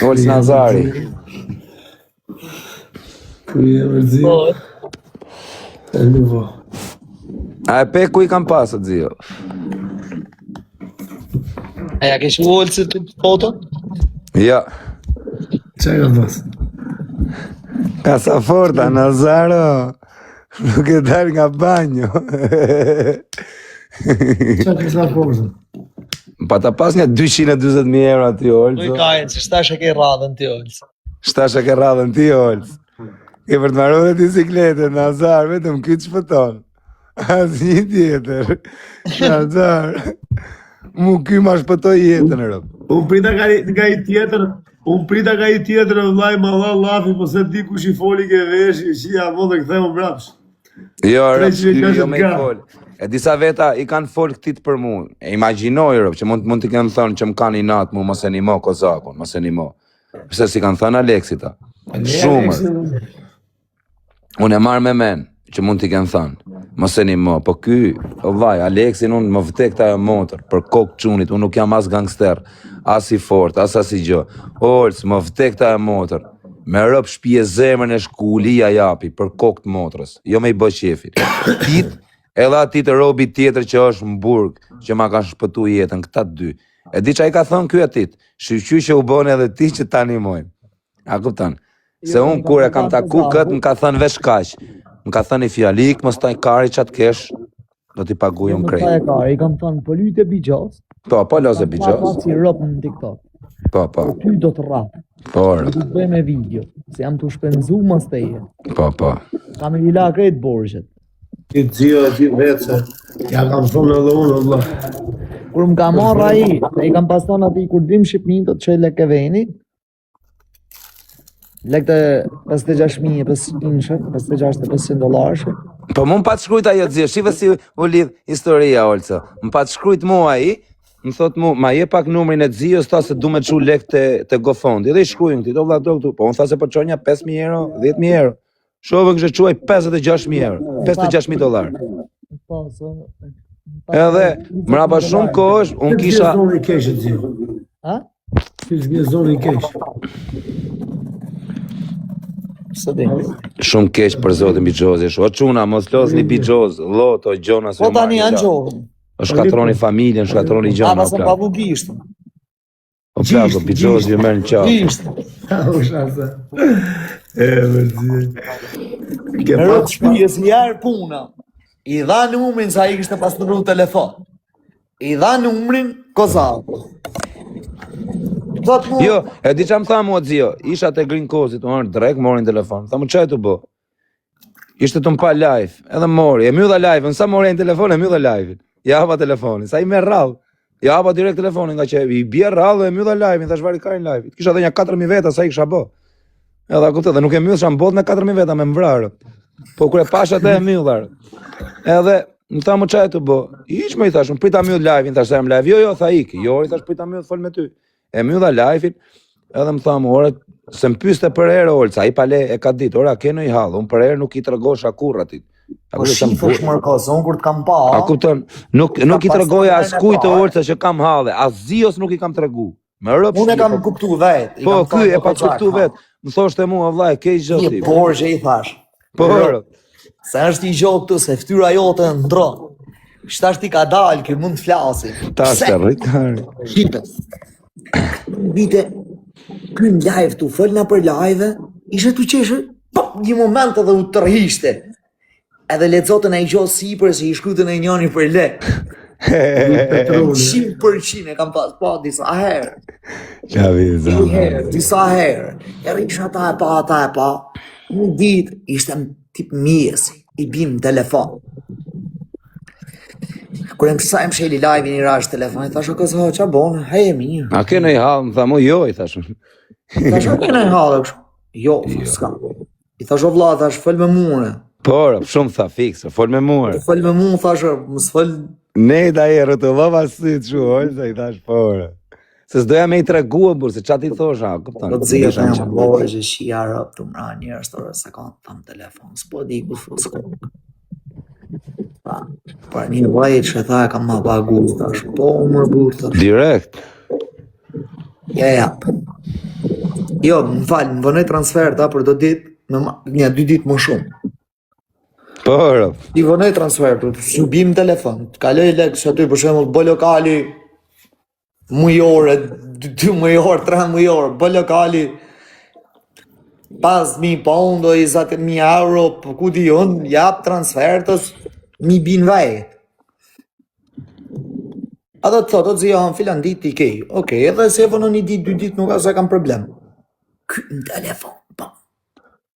Olc Nazari. A e pe ku I kam pasë, zio? A ja kesh Olcit të foto? Ja. Qa ka pasë? Casaforta, Nazaro. Nuk e dal nga banjo. Qa Casaforta? Pa ta pas nga 240.000 euro aty, Olc. Nuk ka e që shtash e ke radhën ti, Olc. Shtash e ke radhën ti, Olc. Ke për të marrë dhe bicikletën, Nazar, vetëm këtë shpëton. As një tjetër. Nazar. Mu ky ma shpëtoj jetën, rëp. Unë prita ka I tjetër, vllai ma dha llafi, po se di kush I foli ke veshi, shia mo dhe ktheu mbrapsh. Jo, rëp, jo me I fol. E disa veta I kanë fol këtit për mu. E imagjinoj, rëp, që mund t'i kanë thënë që më kanë I natë mu, mos e nimo kozakun, mos e nimo. Pse si kanë thënë Aleksita. Shumër. Unë e marrë me men, që mund t'i kanë thënë. Mos e nimo, po ky, o vaj, Aleksin unë më vëtek ta e motër, për kokë qunit, unë nuk jam as gangster, as I fort, as I gjë. Olc, më vëtek ta e motër. Me rëp shpije zemrën e shkullia japi, për kokë të motrës, jo me I bë qefit. Tit, edhe ati të robi tjetër që është në burg, që ma kanë shpëtu jetën, këta dy. E di që I ka thënë ky atit, shqy që u bone edhe ti që ta animojmë. A kuptan? Se unë kur e kam taku këtë, më ka thënë vesh kaq. Më ka thënë I fjalik, mos taj kari qatë kesh, do t'i paguj unë krejt. I kam thënë, po lyte bijos. Po loze bijos. Pa si rëp në TikTok. Po. Ty do të rap. Po. Do të bëjmë video, se jam të shpenzu mas teje. Po. Kam I la krejt borxhet. Ti zio e ti vece, ja kam thonë edhe unë, Allah. Kur më ka marrë ai, I kam pas thonë ati kur dim Shqipnin të çoj lek e veni. Lek të 56.000, 500 $. Po mu më pa të shkrujt ajo zio, shive si u lidh historia, Olco. Më pa të shkrujt mua ai, më thot mu, ma je pak numrin e zios, ta se du me qu lek të gofondi. Edhe I shkrujnë këti, do vla do këtu. Po unë tha se po qonja 5.000 euro, 10.000 euro. Shove kështë quaj 56.000 euro, 56.000 $. Po, Edhe, mrapa shumë kohësh, unë kisha... Zoni kesh e zio. Ha? Fish një zoni kesh. Së di. Shumë keq për zotin Bixhozi. O çuna, mos losni Bixhoz, Lloto, Gjonas. Po tani janë gjohën. O shkatroni familjen, shkatroni gjana. Pasën pavu gisht. O plako, Bixhozi ju merr në qafë. Gisht. U shasa. Vërzi. Në rëtë shpijes njerë puna. I dha numrin sa I kishte pastru telefon. I dha numrin Kozako. Jo, e di që më tha mua zio, isha te Green Coast-it, unë drek, morin telefon. Tha mu qaj të bo? Ishte të mpa live, edhe mori, e mjudha live, nësa mori në telefon, e mjudha live. Ja hapa telefonin, sa I me rrallë. Ja hapa direkt telefonin, nga që I bje rrallë dhe mjudha live, thash vari karin live. Kisha dhe një 4.000 veta, sa I kisha bo. Edhe kupte, dhe nuk e mjudha, sham bot me 4.000 veta me mvrarë. Po kure pasha te e mjudharë. Edhe, më tha mu qaj të bo? Iq me I thash, më prita mjudh live, thash sa jam live. Jo, tha iki. Jo, I thash prita mjudh fol me ty. E mjudha live-in, edhe më thamë, ora, se më pyste për herë, Olca, I pale e ka ditë, ora, keno I halë, unë për herë nuk I tregosh akur atit. Po shifësh mërkos, unë kur t'kam pa... A kupton, nuk I tregoja as kujtë Olca që kam halë, as zios nuk I kam tregu. Unë e kam kuptu vetë. Po, ky e pa kuptu vetë, më thoshte mua, vllai, ke I gjë ti. Një borgje I thash. Po, se është I gjë këtu, se fytyra jote ndron. Shtash ti ka dalë, ky mund të flasi. Ta të rritari. Shqipës. Vite, ky në live tu fëllna për live, ishe tu qeshë, një moment edhe u tërhishte. Edhe lexotën e I gjohë sipër se I shkrutën e njëni për lek. 100% e kam pas pa disa herë. Disa herë. E risha ta e pa. Një ditë ishte tip mjesi, I bim në telefon. Kur e më kësa e më sheli live një rash telefonit, thasho kësë qa bonë, hej e mirë. A kene I halë, më tha mu, jo, I thasho. Thasho kene I halë, kështu. Jo, s'ka. I thasho vla, thash, fëll me mune. Por, shumë tha fiksë, fol me mure. Fëll me mune, thasho, mësë fëll... Ne da I rëtullova si të shuojnë, I thash, por. Se s'doja me I tregu e burë, se qa ti thosha, këpëtan. Do të zirë të një bërë që shia rëp të mra njërës të rësë ka në thamë telefon, s'po di ku s'ko. Për një vajt që tha e kam ma pagu, thash, po më burë thash. Direkt. Ja. Jo, më falë, më vënoj transferta për do ditë, një 2 ditë më shumë. Po, rëp. I vënoj transfertu, s'u bim telefon, të kaloj lekë që aty, për shembull, bë lokali, mujore, 2 mujore, 3 mujore, bë lokali, 5.000 pound o 20.000 euro, për ku di unë, jap transfertës, mi bin vejet. A do të thotë, o zio, filan ditë i kej, okej, edhe se vënë një ditë, 2 ditë, nuk asë kam problem. Ky në telefon, bam,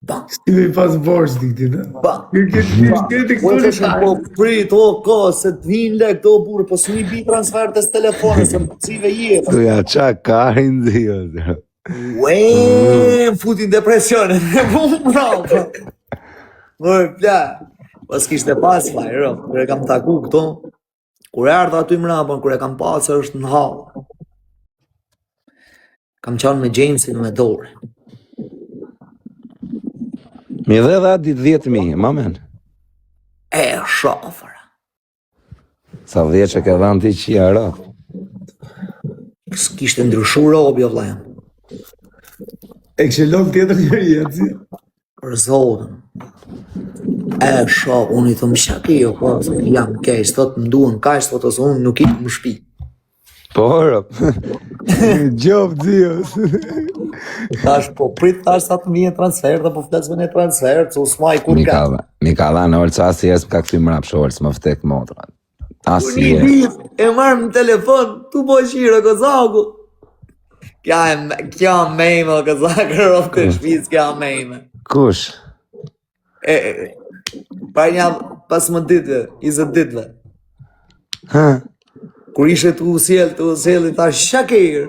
bam. Si me pas borç dikti, ne? Po po prit, o ko, se të vinë lek, o burë, po su i bi transfertës telefonës, se më cive jetë. Tu ja qa karin zio. Ue, më futin depresionin, e bu më bravo. Mërë, pla, pas kishte pas fajro, kër e kam taku këto, kur e ardha aty mrapën, kur e kam pasë është në halë. Kam qanë me Jamesin me dorë. Mi dhe dha ditë 10.000, ma men. E, shofëra. Sa 10 që ke dhanë ti qia ra. S'kishte ndryshu robi o vlajën. E kështë lënë tjetër njëri jetë, Për zotën. E, shof, unë i thëmë shaki jo, po, jam kejsh, thot më duhen kajsh, thot ose unë nuk i më shpi. Po, rëp. Gjop, zios. Tash, po, prit tash sa të vjen transfer, dhe po flasme në transfer, që usma i kur ka. Mi ka dhanë, orë, sa si jesë më ka këty më rapë shorës, më vëtek motra. Asi Një dit, e marrë në telefon, tu po shiro këzaku. Kja mejme, o këzakë, rofë këtë shpiz, kja mejme. Kush? Pa një 15 ditë, 20 ditëve. Ha? Kur ishe të usjeli, ta shakir.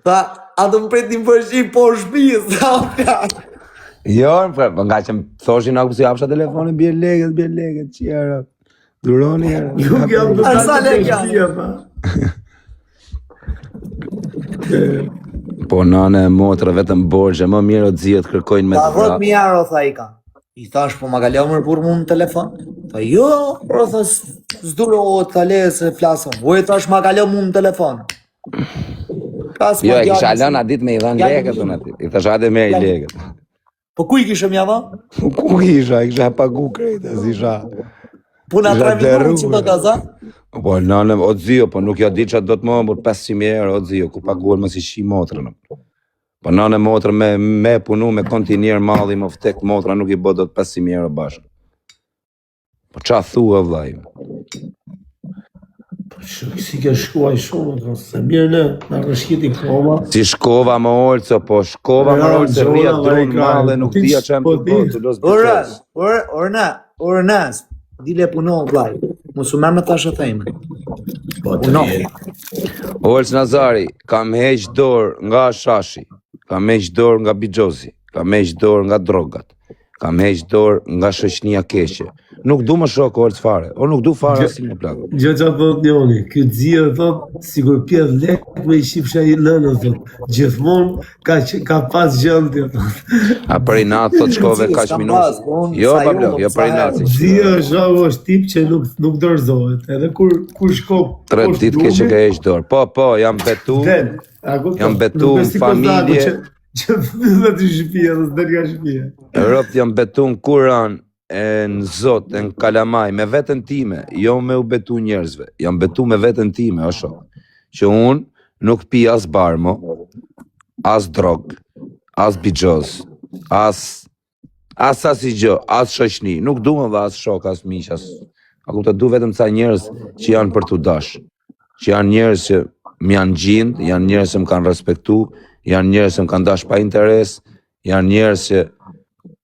Ta, a të më pretin për shqip, po shpiz, ta o pjak. Jo, nga që më thoshin ako pësi apsha telefonin, bje leget, qia rëp. Duroni e rëp. Nuk jam të Sa lek janë? Po nane e motra vetëm borgje, më mirë o dzio të kërkojnë me Ta të 10.000 euro, tha i ka. I thash, po ma ka lomër për mu në telefon? Tha, jo, bro, tha, s'duro të le se flasëm. Voj, thash, ma ka lomër mu në telefon. Jo, e kisha lëna dit me i dhanë leket unë aty. I thash hajde me i leket. Po ku i kishe mja dha? Ku isha pagu krejtë, s'isha. Puna 3 minutë që të kaza? Po nane, o dzio, po nuk jo di që do të më për 500.000 euro, o dzio, ku paguar më si shi motrën. Po nane motrë me punu, me kontinirë malli, më vtek motra, nuk i bë do të 500.000 euro bashkë. Po qa thua vlaj? Si ke shkuaj shumë, se mirë në rëshkiti koma. Si shkova më orëco, po shkova më orëco, rria drunë malli, nuk dhja që më të bërë, të los bëqës. Orënas, dile punon vlaj, musumer me tash e thejme. Punon. Orës Nazari, kam heq dorë nga shashi, kam heq dorë nga bigjozi, kam heq dorë nga drogat, kam heq dorë nga shoqënia keqe. Nuk du më shokë orës fare, o nuk du fare si më plakë. Gjë që thot njoni, këtë zia thot, sigur pjedh lek me i shifsha i nënë, thot, gjithmonë ka pas gjëndje, thot. A për i natë thot shkove kaq minutë? Jo, Pablo, jo për i natë. Zia është tip që nuk dorëzohet, edhe kur shko 3 ditë ke që ka heq dorë. Po, jam betu në familje. Që dhe të shpia, dhe s'der nga shpia. Europt jam betu në Kuran, e në Zot, e në Kalamaj, me vetën time, jo me u betu njerëzve, jam betu me vetën time, o shok, që unë nuk pi as barmo, as drog, as bigjoz, as i gjo, as shoqni, nuk du më dhe as shok, as miq, aku të du vetëm ca njerëz që janë për të dash, që janë njerëz që më janë gjind, janë njerëz që më kanë respektu, janë njerëz që më kanë dash pa interes, janë njerëz që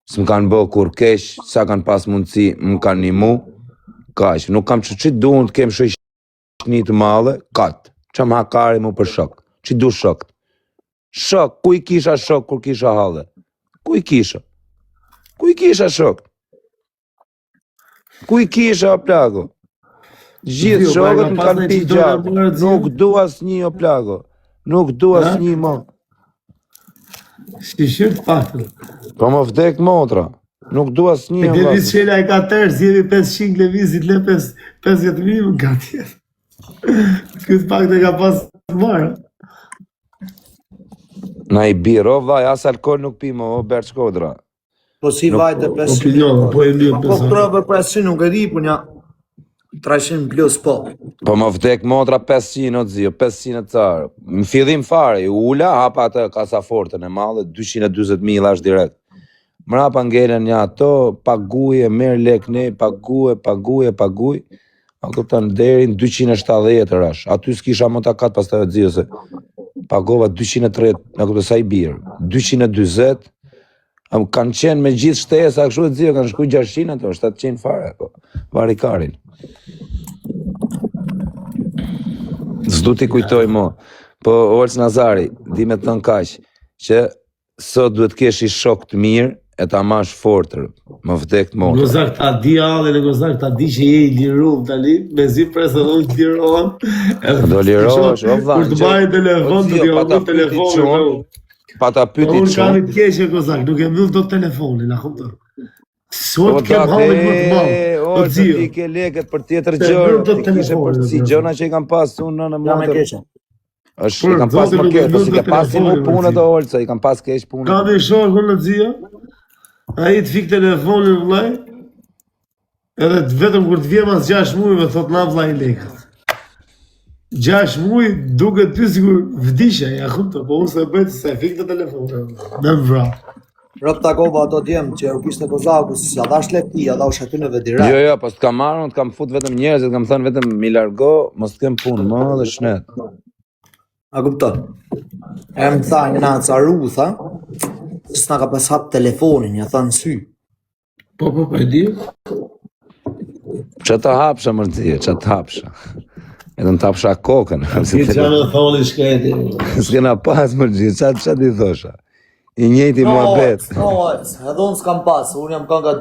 s'm kanë bë kur keq, sa kanë pas mundësi, më kanë nimu, kaq. Nuk kam që duhen të kem shoqni të madhe, kat. Qa më hakari mu për shok. Që du shok? Shok, ku i kisha shok kur kisha halë? Ku i kisha? Ku i kisha shok? Ku i kisha o plago? Gjithë shokët më kanë pi gjatë. Nuk du as një o plago. Nuk du as një mo. Shqyrt paktën. Po më vdek motra. Nuk du as një. Leviz qela e ka tërë, zjevi 500 levizit, le 50.000 më ka tjerë. Këtë paktë e ka pas të marë. Na i birë, o vaj, as alkohol nuk pi mo, o Bert Shkodra. Po si vajte 500. Opinion, po e lyp Po prove 500 nuk e di, po nja 300 plus po. Po më vdek motra 500 o zio, 500 e carë. Në fillim fare, i ula, hapa atë kasafortën e madhe, 220.000 është direkt. Mrapa ngelen një ato, paguje, merë lek ne, paguj. A kupton deri në 270 rash. Aty s'kisha më takat pas të zio se pagova 230, a kupton sa i birë. 220, kanë qenë me gjithë shtesa, kështu e zio, kanë shku 600 ato, 700 fare, po, varikarin. S'du t'i kujtoj mo, po Olc Nazari, di me të thënë kaq, që sot duhet kesh i shok të mirë, e ta mash fortër, më vdek të motra. Gozak ta di alle, në gozak ta di që je i lirum tani, me zi presë edhe unë të lirohen. Do lirohesh, o vlan. Kur të bajë telefon, të lirohen telefonin. Pa ta pyti Unë kam çon. të keqe gozak, nuk e mbyll dot telefonin, a kupton? Sot kem hallit më të madh. O zio, ti ke lekët për tjetër gjë, ti kishe për si gjëna që i kam pas unë në Ja me motër. keqe. Është i kam pas më keq, po si ke pas si më punë të Olca, i kam pas keq punë. Ka dhe shokë në zio, a i të fik telefonin vllai, edhe vetëm kur të vje mas 6 mujve, thot na vllai lekët. 6 muj duke ty sigur vdisha, ja kupto, po unë se bëjt se fik të telefonin, me më vra. Rop takova ato djemë që u kishte Kozaku, si ja dash lek ti, ja dash atyneve direkt. Jo, po s'kam marrë, t'kam fut vetëm njerëzit, kam thënë vetëm mi largo, mos t'kem punë, më dhe shnet. A kupton? E më tha një natë caru, tha, s'na ka pas hap telefonin, ja tha në sy. Po, e di? Që të hapsha më rëzije, që të hapsha. Edhe në të hapsha kokën. Ti që në thoni shketi. S'kena pas më rëzije, që t'i thosha. I njëjti muhabet. Edhe unë s'kam pas, unë jam kanë ka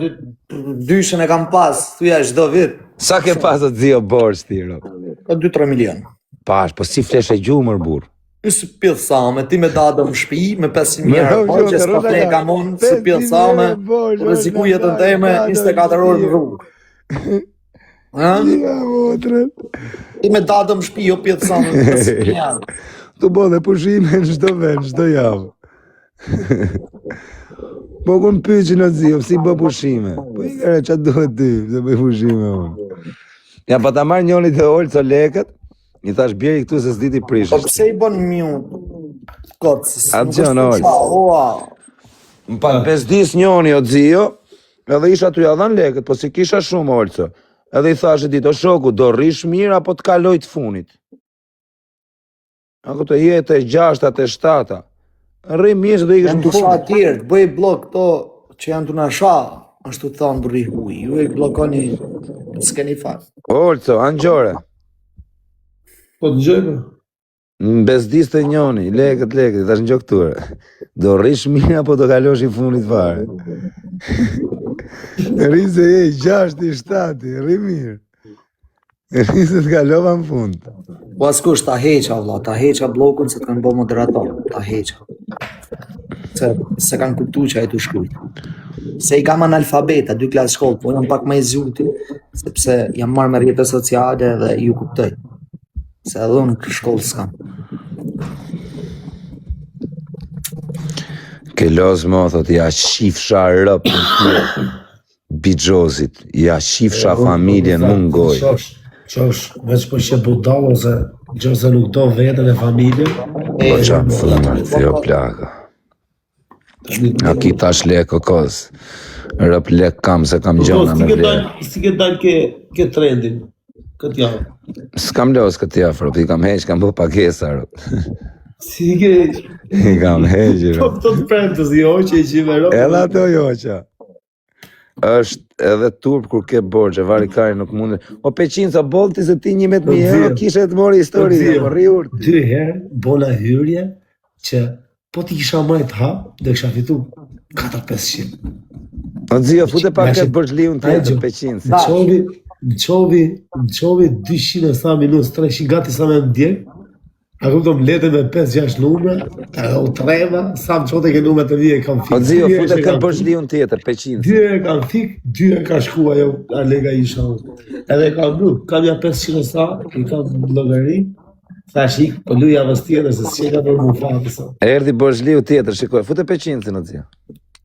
dyshën e kam pas, thuja çdo vit. Sa ke pas të zio borç ti, ro? Ka 2-3 milion. Pash, po si flesh e gjumër, burr. Së pjellë sa me ti me dadëm shpi, me 500.000 euro, po që s'pa fleka mund, së pjellë sa me, rreziku jetën teme, 24 orë në rrugë. Ti me dadëm shpi, jo pjellë sa me 500.000 euro. Tu bo dhe pushime në çdo vend, çdo javë. Po kun pyqin o zio, si bë pushime. Po i kërë që duhet ty, se bëj pushime unë. Ja, pa ta marrë njoni të Olca lekët, i thash bjeri këtu se s'diti Po prishës. pse i bon mjë kotë, se Atë gjë në Olca. Më pa bezdis njoni o zio, edhe isha tu ja dhan lekët, po si kisha shumë Olca. Edhe i thash e ditë, o shoku, do rrish mirë apo të kaloj të funit. Ako të jetë e 6-ta, e 7-ta. Rri mirë dhe i kështë Janë të sha tjerë, të bëj blok këto që janë të nasha, ashtu të thonë burri huj, ju e blokoni, s'keni farë. Olco, angjore. Po të gjëjme? Në bezdis të njoni, lekët, tash në gjokture. Do rrish mirë apo do kalosh i funit fare. Rri se e 6-7, rri mirë. Rri se të kalova në fund. Po askush ta heqa, vlla, ta heqa blokun se të kanë bo moderator, ta heqa. Se kanë kuptu që a e të shkrujt. Se i kam analfabeta, 2 klasë shkollë, po jam pak më i zjuti, sepse jam marrë me rrjetet sociale dhe ju kuptoj. Se edhe unë shkollë s'kam. Ke lozë mo, thot, ja shifsha rëp në tjetë. Bigjozit, ja shifsha familjen mungoj. Qosh, veç po që budal ose gjose nuk do vetën e familjen. Po qa më thëmër, thjo plaka. A ki tash lek o kos. Rëp lek kam se kam gjona me vlerë. Si ke dal ke trendin, këtë javë? S'kam los këtë javë, rëp, i kam heq, kam bu pagesa, rëp. Si ke... I kam heq, Po rëp. të prendës, jo që i qive rëp. Edhe ato joqa. Është edhe turp kur ke borxhe, varikari nuk mundet. O peqin sa bolti se ti 11.000 euro kishe të mori histori, po rri urti. 2 herë bona hyrje që po ti kisha majt hap dhe kisha fitu 4-500. O zio, fute pak këtë borxhliun tjetër peqin. Më qovi 200 e sa minus 300 gati sa me më djek. A kupto më lete me 5-6 numre, edhe u trema, sa më qote ke numre të vije kam fik. O zio, fute këtë borxhliun tjetër, peqin. 2 herë kam fik, 2 herë ka shku ajo alega isha unë. Edhe kam blu, kam ja 500 e sa, i kam në llogari, Thash ik, po luj javës tjetër se s'ka për mu fati sa. Erdi Borzhliu tjetër, shikoj, fute 500 në zia.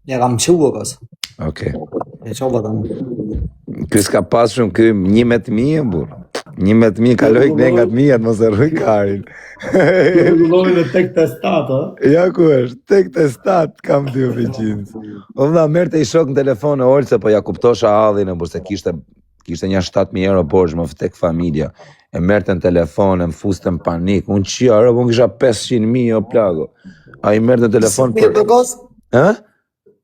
Ja kam qua kas. Okej. E qova tam. Ky s'ka pas shumë, ky 11.000 burr. 11.000 kaloj nengat mia, mos e rruj karin. Lullojnë tek testat, ha? Ja ku është, tek testat kam 200. O vëlla, merrte i shok në telefon e Olse, po ja kuptosha hallin e burse kishte një 7.000 euro borxh më tek familja. E merrte në telefon, e më fuste në panik. Unë qia, unë kisha 500.000 o plago. A i merrte në telefon për... Si Ë?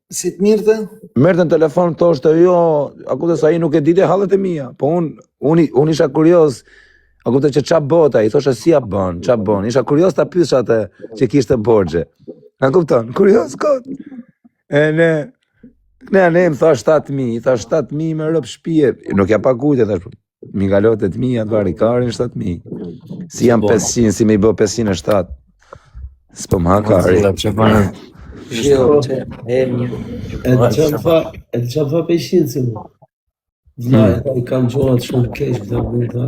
Si të mirë të? Merrte në telefon, thoshte, jo, a kupte sa i nuk e dite hallet e mia. Po unë isha kurioz, a kupte që qa bota, i thoshe si ja bën, qa bën. Isha kurioz ta pyesha atë që kishte borxhe. A kupton? Kurioz kot. E ne më tha 7.000, i tha 7.000 me rëp shpije. Nuk ja pakujte, thash, mi kalot 8.000 atë vari karin 7.000. Si jam 500, si me i bë 507. S'po më ha kari. E të qam fa 500 si mu. I kam gjohat shumë keq, këta buta.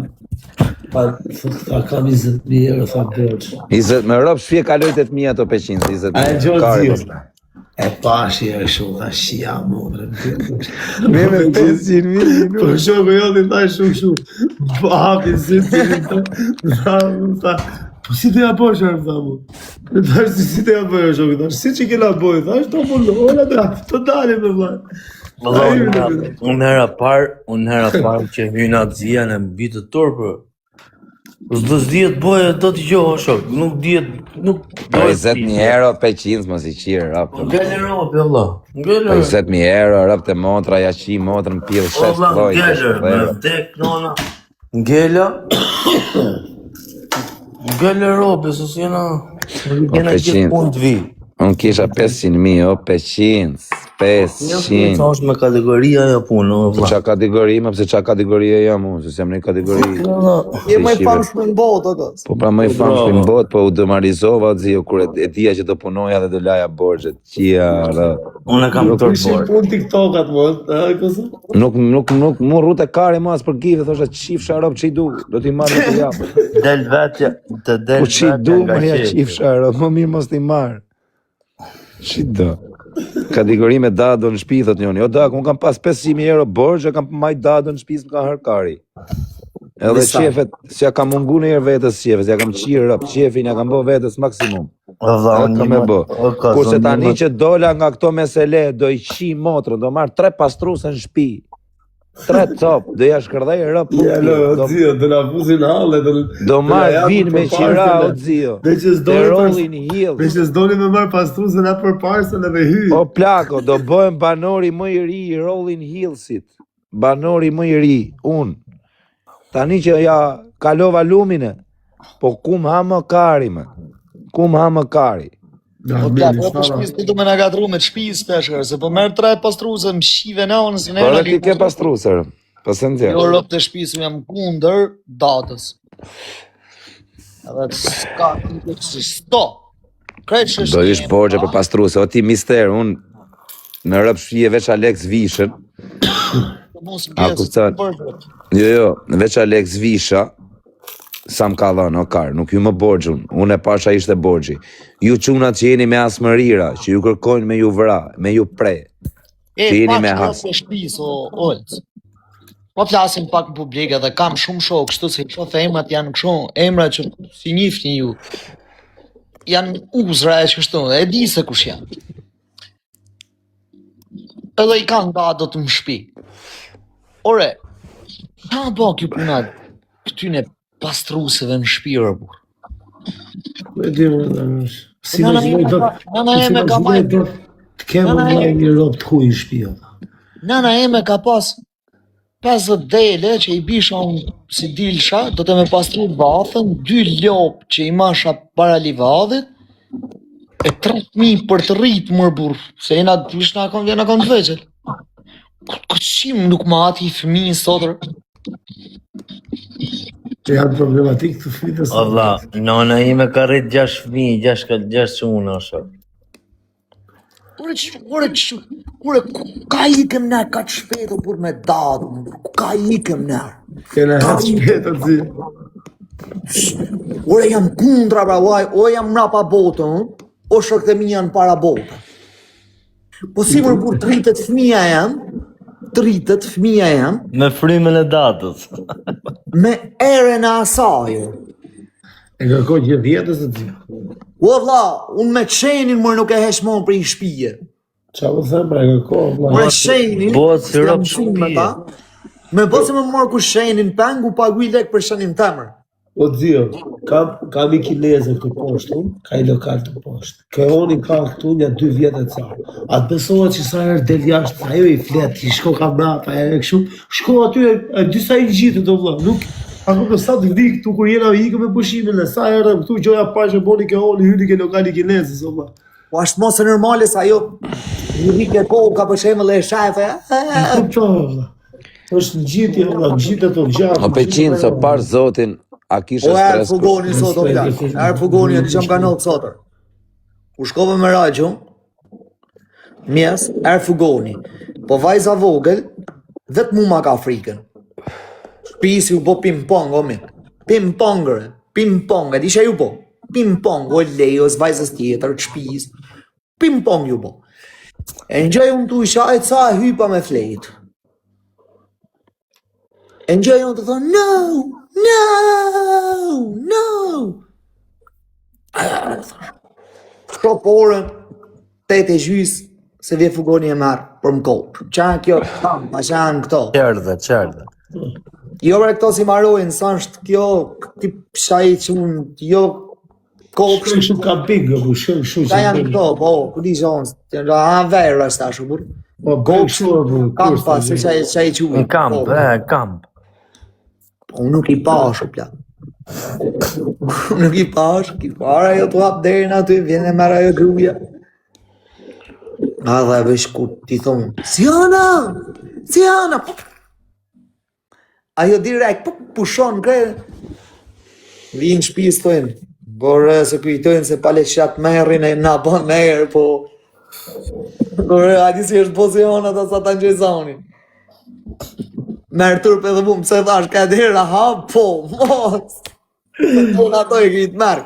Ta kam 20.000 euro, tha borç. 20 me rëp shpije kaloj 8.000 ato 500, 20.000. A e gjohat zio. E pashi e shumë, tha shia modre. Me 500.000. Po shoko jo t'i thaj shumë. Babi, si t'a. Po si të ja bojsh arë, tha mu. Thash si të ja bojsh, shoko, thash si që kena bojsh, thash të mullo, ola draft, të dalim me vlaj. Unë hera parë që hyna të zia në mbi të torpër. S'do s'dihet boje, do t'i gjohë, shok, nuk dihet, nuk... 20.000 euro, 500 mos i qirë, rap. Ngele robi, Allah, ngele. 20.000 euro, rap të motra, ja qi motrën pjellë 6 loj. Me vdek, nona. Ngele robi, se s'jena gjithë punë të vi. Unë kisha 500.000, o 500. Sa është me kategoria jo punë, o vla. Qa kategori, ma pëse qa kategoria jam unë, se jam një kategori. Je më i famshme në botë, o kës. Po pra më i famshme në botë, po u dëmarizova, zio, kur e dija që do punoja dhe do laja borxhet. Qia, rë. Unë e kam tërë borxh. Kishin punë TikTokat, Nuk mu rrute kari mas për kive, thosha qifsha rëp që i du, do t'i marrë të japë. Del vetja, të del vetja nga qefë. Po që i du, më ja qifsha rëp, më mirë mos t'i marrë. Që i do? Kategori me dado në shpi, thot njoni. O dak, unë kam pas 500.000 euro borxh, e kam maj dado në shpi, s'më ka hërkari. Edhe qefet, si ja kam mungu në herë vetës qefet, si ja kam qirë rëp, qefin ja kam bo vetës maksimum. Kurse tani që dola nga këto mesele, do i qi motrën, do marrë 3 pastruse në shpi. 3 top, do ja shkërdhej rëp. Ja, zio, do na fusin halle. Do marrë vin me qira, o zio. Dhe Rolling Hills. Me që s'doni me marrë pastrusën a për parsën edhe hy. O plako, do bëhem banori më i ri i Rolling Hillsit. Banori më i ri, unë. Tani që ja kalova lumine, po kum ha më kari, me. Kum ha më kari. Po plako, po shpis të du me nga gatru me të shpis peshkër, se po merë 3 pastruse më shive në onë, si në e ti ke pastruse, pasën tja. Jo rëp të shpisu jam kunder datës. Edhe të s'ka të sto. Do ish borgje për pastruse, o ti mister, unë në rëp shpije veç Alex Vishën. A kuptat? Jo, veç Alex Visha, sa më ka dhënë, o karë, nuk ju më borgjun, unë e pasha ishte borgji. Ju qunat që jeni me asmërira, që ju kërkojnë me ju vra, me ju pre, që jeni me has. E, shpis, o Olc. Po flasim pak në publike dhe kam shumë shok, kështu se shof emrat janë kështu, emra që si njifni ju, janë uzra e kështu, e di se kush janë. Edhe i kanë da do të më shpi. Ore, ka bo kjo punat këtyne pastruseve në shpirë, bur. E di më dhe nësh. Si Nana eme ka majtë. Të kemë më një ropë të huj i shpia. Nana eme ka pas 50 dele që i bisha unë si dilsha, do të me pastru vathën, 2 lopë që i masha para livadit, e 3.000 për të rritë mërë burë, se jena kanë të veqet. Këtë qimë nuk ma ati i fëmijin sotër. Që janë problematik të fritës. Allah, nana ime ka rritë 6 fëmijë, 6 çuna është. Ure, ka ikëm ne ka të shpetë për me dadë, ka ikëm ne. Kena hëtë shpetë të zi. Ore jam kundra pra uaj, o jam mrapa botën, o shokët e mi janë para botën. Po si më kur tritet fëmia jam, Me frymën e datës. me erën e asaj. E kërkoj që vjetës të tjë. O vlla, unë me qenin mërë nuk e heshmon për i shpije. Qa po them, pra e kërkoj, vlla. Mërë shenin, Bëhet si jam rob shumë me shpije. ta, me bëse më morë ku shenin pengu paguj lek për shenin temër. O dzio, kam i kineze këtu poshtë, ka i lokal të poshtë. Keoni ka këtu një 2 vjetë e carë. Atë besohet që sa herë del jashtë, ajo i flet, i shko ka brapa, e kështu, shko aty e disa i gjitë do vëlla, nuk, ako për sa të vdi këtu kur jena ikë me pushimin, e sa herë këtu gjoja pa që boni Keoni hyri ke lokali kinezës, o vëlla. Po ashtë mos e normale sa jo, një vik e kohë ka për shemëll e shefe, është gjitje, vëlla, gjitje të gjatë. O Peqin, së parë zotin, a kishe o erë stres? fugoni sot o plak, erë fugoni e di që më ka nëllë sotër. U shkove me rajgjo, mjes, erë fugoni, po vajza vogël, vetë mu ma ka frikën. Shpisi u bo ping-pong, o mi, ping-pongëre, ping-pong, e di që ju bo, ping-pong, o lejos, vajzës tjetër, shpis, ping-pong ju bo. E në gjej unë të ushajt sa e hypa me flejt. E në gjej unë të thonë, no, no, no. Shko porën, 8:30, se vje fugoni e marë për më kopë. Qa kjo, tam, pa qa në këto. Qerdhe. Jo bre këto si marojnë, sa është kjo, këti shaj që unë, jo kopë Shkën shumë kamping, ku shkën shumë Qa janë këto, po, ku di zonë, a verë është ashtu, bur. Po, bëjë shumë, Kampa, se qaj quj. Në kamp, kamp. Unë nuk i pash, o plak. Unë nuk i pash, ki para jo të hap derin aty, vjen e mera jo gruja. A dhe e vesh ku ti thonë, si ana, ajo direkt, pushon kre. Vinë shpis tojnë, bore se kujtojnë se pale qatë merrin e na bon merë, po. Bore, a di si është pozion ata sa ta ngjezoni. Merë turp edhe mu, pëse thash, ka dhera, ha, po, mos. Po në ato e këtë merë.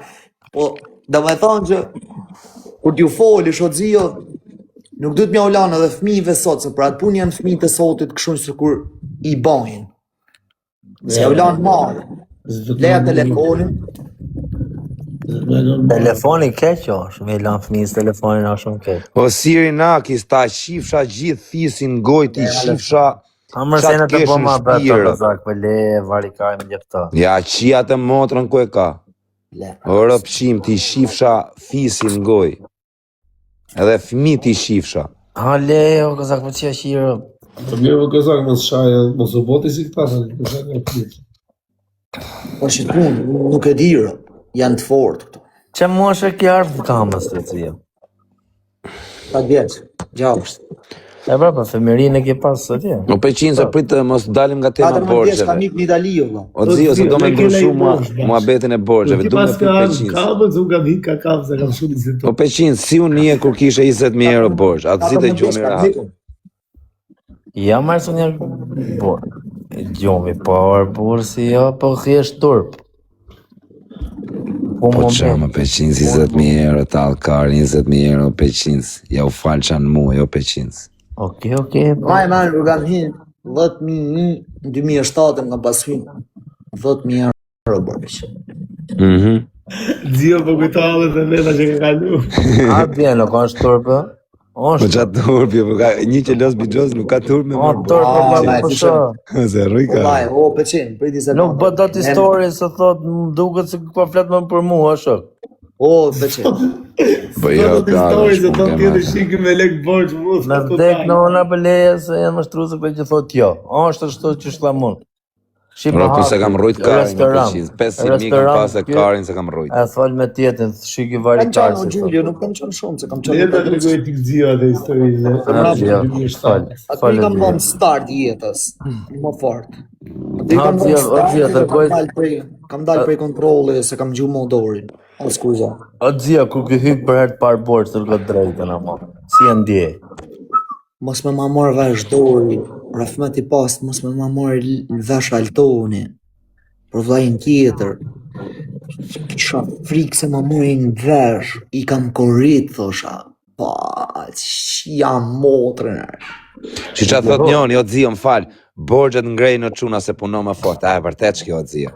Po, dhe me thonë që, kur t'ju foli, shodzio, nuk du t'mja ulanë edhe fëmijëve sot, se për atë pun janë fëmijët e sotit këshunë se kur i bojnë. Se ulanë marë. Leja telefonin. Telefoni keq është, me lan fëmijës telefonin është shumë keq. O Siri Nakis, ta shifsha gjithë thisin gojt, i shifsha Amër se në të po ma bërë të pëzak, për le, varikaj me gjepta. Ja, qia të motrën ku e ka. O rëpshim, ti shifsha thisin goj. Edhe fëmi ti shifsha. Ha le, o këzak për qia shirë. Të mirë më këzak mos shaja, mos u boti si këta, këzak e pjetë. Po që t'pun, nuk e dirë, janë të fort këto. Që mosh e kja ardhë kamës të cija? Pa vjetë, gjavështë. E pra, për femirinë e ke pasë së tje. O Peqin, se pritë mos dalim nga tema borgjeve. Ka mik në Itali, vëlla. O Zio, se do me ndryshu mua betin e borgjeve, du me për Peqin. Kamës, unë kam hik ka kamës, se kam shumë i zinë O Peqin, si unë nije kur kishe 20.000 euro borgj, atë zite gjumi rahat. Ja marë së një borë. Gjumi, po arë borë si ja, po thjesht turp. Po qa më Peqin, 20.000 euro, të alkar, 20.000 euro Peqin, ja u falë qanë mu, jo Peqin. Oke, Ma e manë kur kam hinë 10.000 në 2007 nga pasfin 10.000 euro bërbeq. Zio po kujto hallet e neta që ka kalu. A bjen, nuk është turpë? Po qa turpi, një që los bigjoz nuk ka turp me marë turpë, po shë. Se rrëj ka. O, Peqin, priti se Nuk bët do t'histori se thot, më duket se po flet më për mua, shok. O, Peqin. Po jo, ka, Se të tjetë shikë me lek borç mu. Në vdek në ona për leje se janë më shtruse për që thot jo. është ashtu që shla mund. Rëpë se kam rrujt karin në Peqin, 500.000 kam pas e karin se kam rrujt. E thol me tjetën, shiki vari Kam qanë karë në Gjulio, nuk kam qanë shumë, se kam Dhe qanë të tregoj t'i Zio atë historinë. Aty kam bëm start jetës, më fort. Aty Ha, kam Zio, bëm start, Zio, dhe tregoj- kam dalë prej kontrolli, se kam gjumë modorin. O, skuza. O dzia, kur kë hypë për herë të parë borç të lëkët drejtën, ama. Si e ndje? Mos me ma marrë vesh dori, Rafmet i pas, mos me ma marrë vesh altoni, për vlajnë tjetër, Kisha frikë se më murin vesh, I kam korrit, thosha. Pa, që jam motrën. Që qa thot njoni, o zio, më falë, borgjet ngrej në quna se punon më fort, a e vërtet që kjo o zio.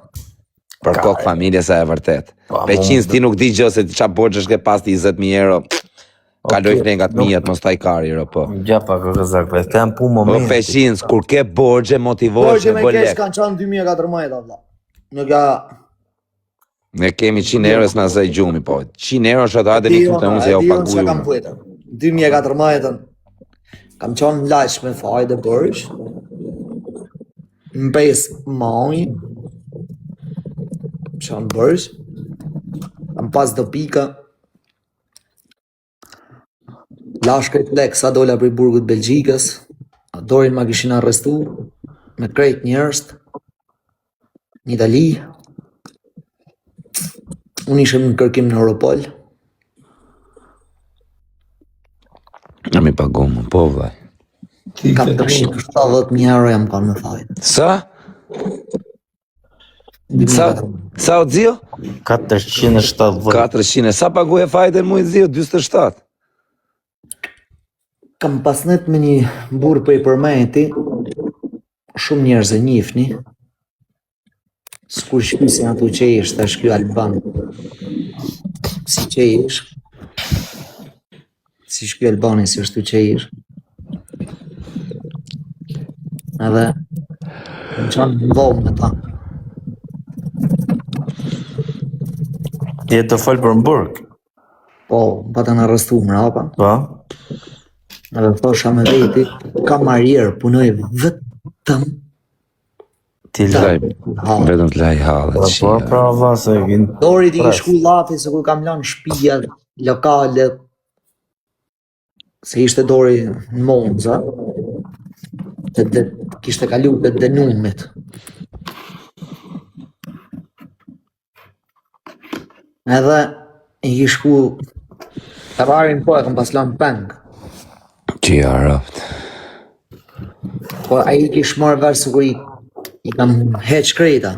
Për kokë familje sa e vërtet. Peqins ti nuk di gjë se qa borgjesh ke pas 20.000 euro, kaloj frengat mijat, mos taj kari, po. Gja pa kërëzak, për të jam pu O moment. peqins, kur ke borgje, motivohesh me Borgje me kesh bolek. kanë qanë 2014, valla. Nuk ja... Ne kemi 100 euro s'na zaj gjumi, po. 100 euro është atë një këtu të unë se ja u kam paguju. puetën. 2014 kam qanë laqë me fajde bërsh. Në pes maj. Qanë bërsh. Kam pas do pika. Lash krejt lek sa dola për burgut Belgjikës. Dorin ma kishin arrestu. Me krejt njerëst. Në Itali. Unë ishëm në kërkim në Europol. Jam I pagu më, po vaj. Kam 370.000 euro jam kanë me fajtë. Sa? Sa o zio? 470. 400, sa pagu e fajten mu I zio? 27. Kam pasnet me një burë për I përmeti, shumë njerëz e njifni, s'kur shpysin ato që ishtë, tash kjo Alban. Si që ishtë. Si shkjo Albani, si është që ishtë. Edhe, në qanë në dhomë me ta. Je të folë për në burg? Po, pa të në arrestu mrapa. Po? Edhe thosha me veti, kam marjerë, punoj vetëm Ti laj. Vetëm të laj halët. Po, pra, vase, gjinë. Dori ti shku lafi se kur kam lanë shtëpia, lokale, se ishte Dori në Monza, kishte kalu të denumit. Edhe I shku të rarin po e kam pas lanë peng. Që ja raft. Po a I kish marrë verë se kur I kam heq krejta.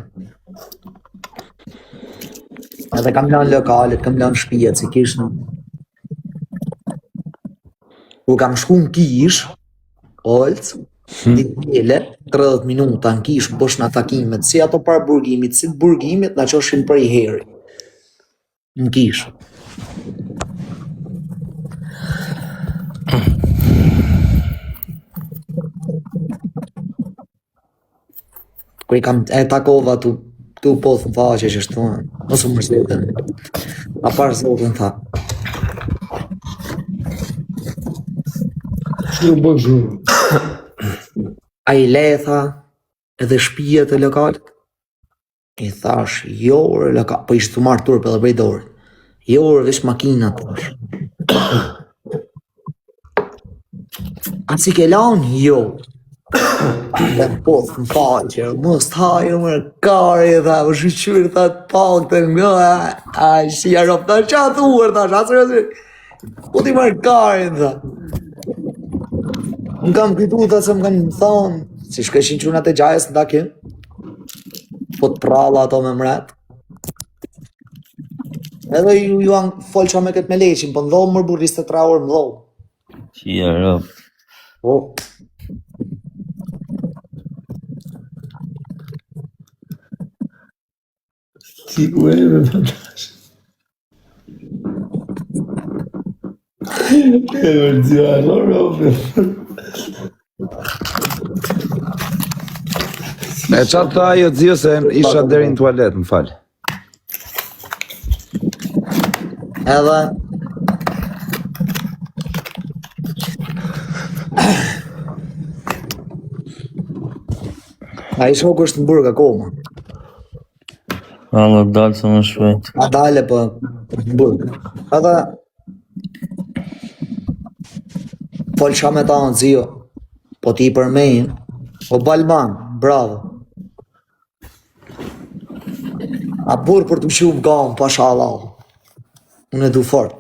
Edhe kam lanë lokalet, kam lanë shtëpiat, si kish në... Kur kam shku në kish, olc, ditë tjele, 30 minuta në kish, bosh në takimet, si ato para burgimit, si të burgimit, na qoshin për I heri. Në kish. Kur I kam e takova tu poth në faqe që shtu, mos u mërshetën. A parë zotën tha. Që në bëjë shumë? A I le tha edhe shtëpia të lokalit? I thash, jo ore lokal, po ishtë të marrë turpe dhe brej dorë. Jo ore vesh makina thash. A si ke lanë? Jo. Dhe poth në faqe, mos t'hajë më kari, tha, më shqyqyr, tha, të pak të nga, a shi jarop, tha, qa thuar, tha, asë, po t'i marrë kari, tha. Më kam kujtu, tha, se më kam thonë, si shkeshin qunat e gjajës në takim, po të pralla ato me mret. Edhe ju anë folë qa me këtë me leqin, po në dhomë mërë burr 23 orë më dhomë. Që ja rëp. Po. Ti ku e me patash. E vërdi arro, E qatë të ajo zio se isha deri në tualet, më falë. Edhe a I shoku është në burg akoma. A më dalë se më shpejt. A dale po në burg. Edhe folësha me ta në zio, po ti I përmejnë, o Balban, bravo. A burë për të më shumë gamë, pasha Allah. Unë e du fort.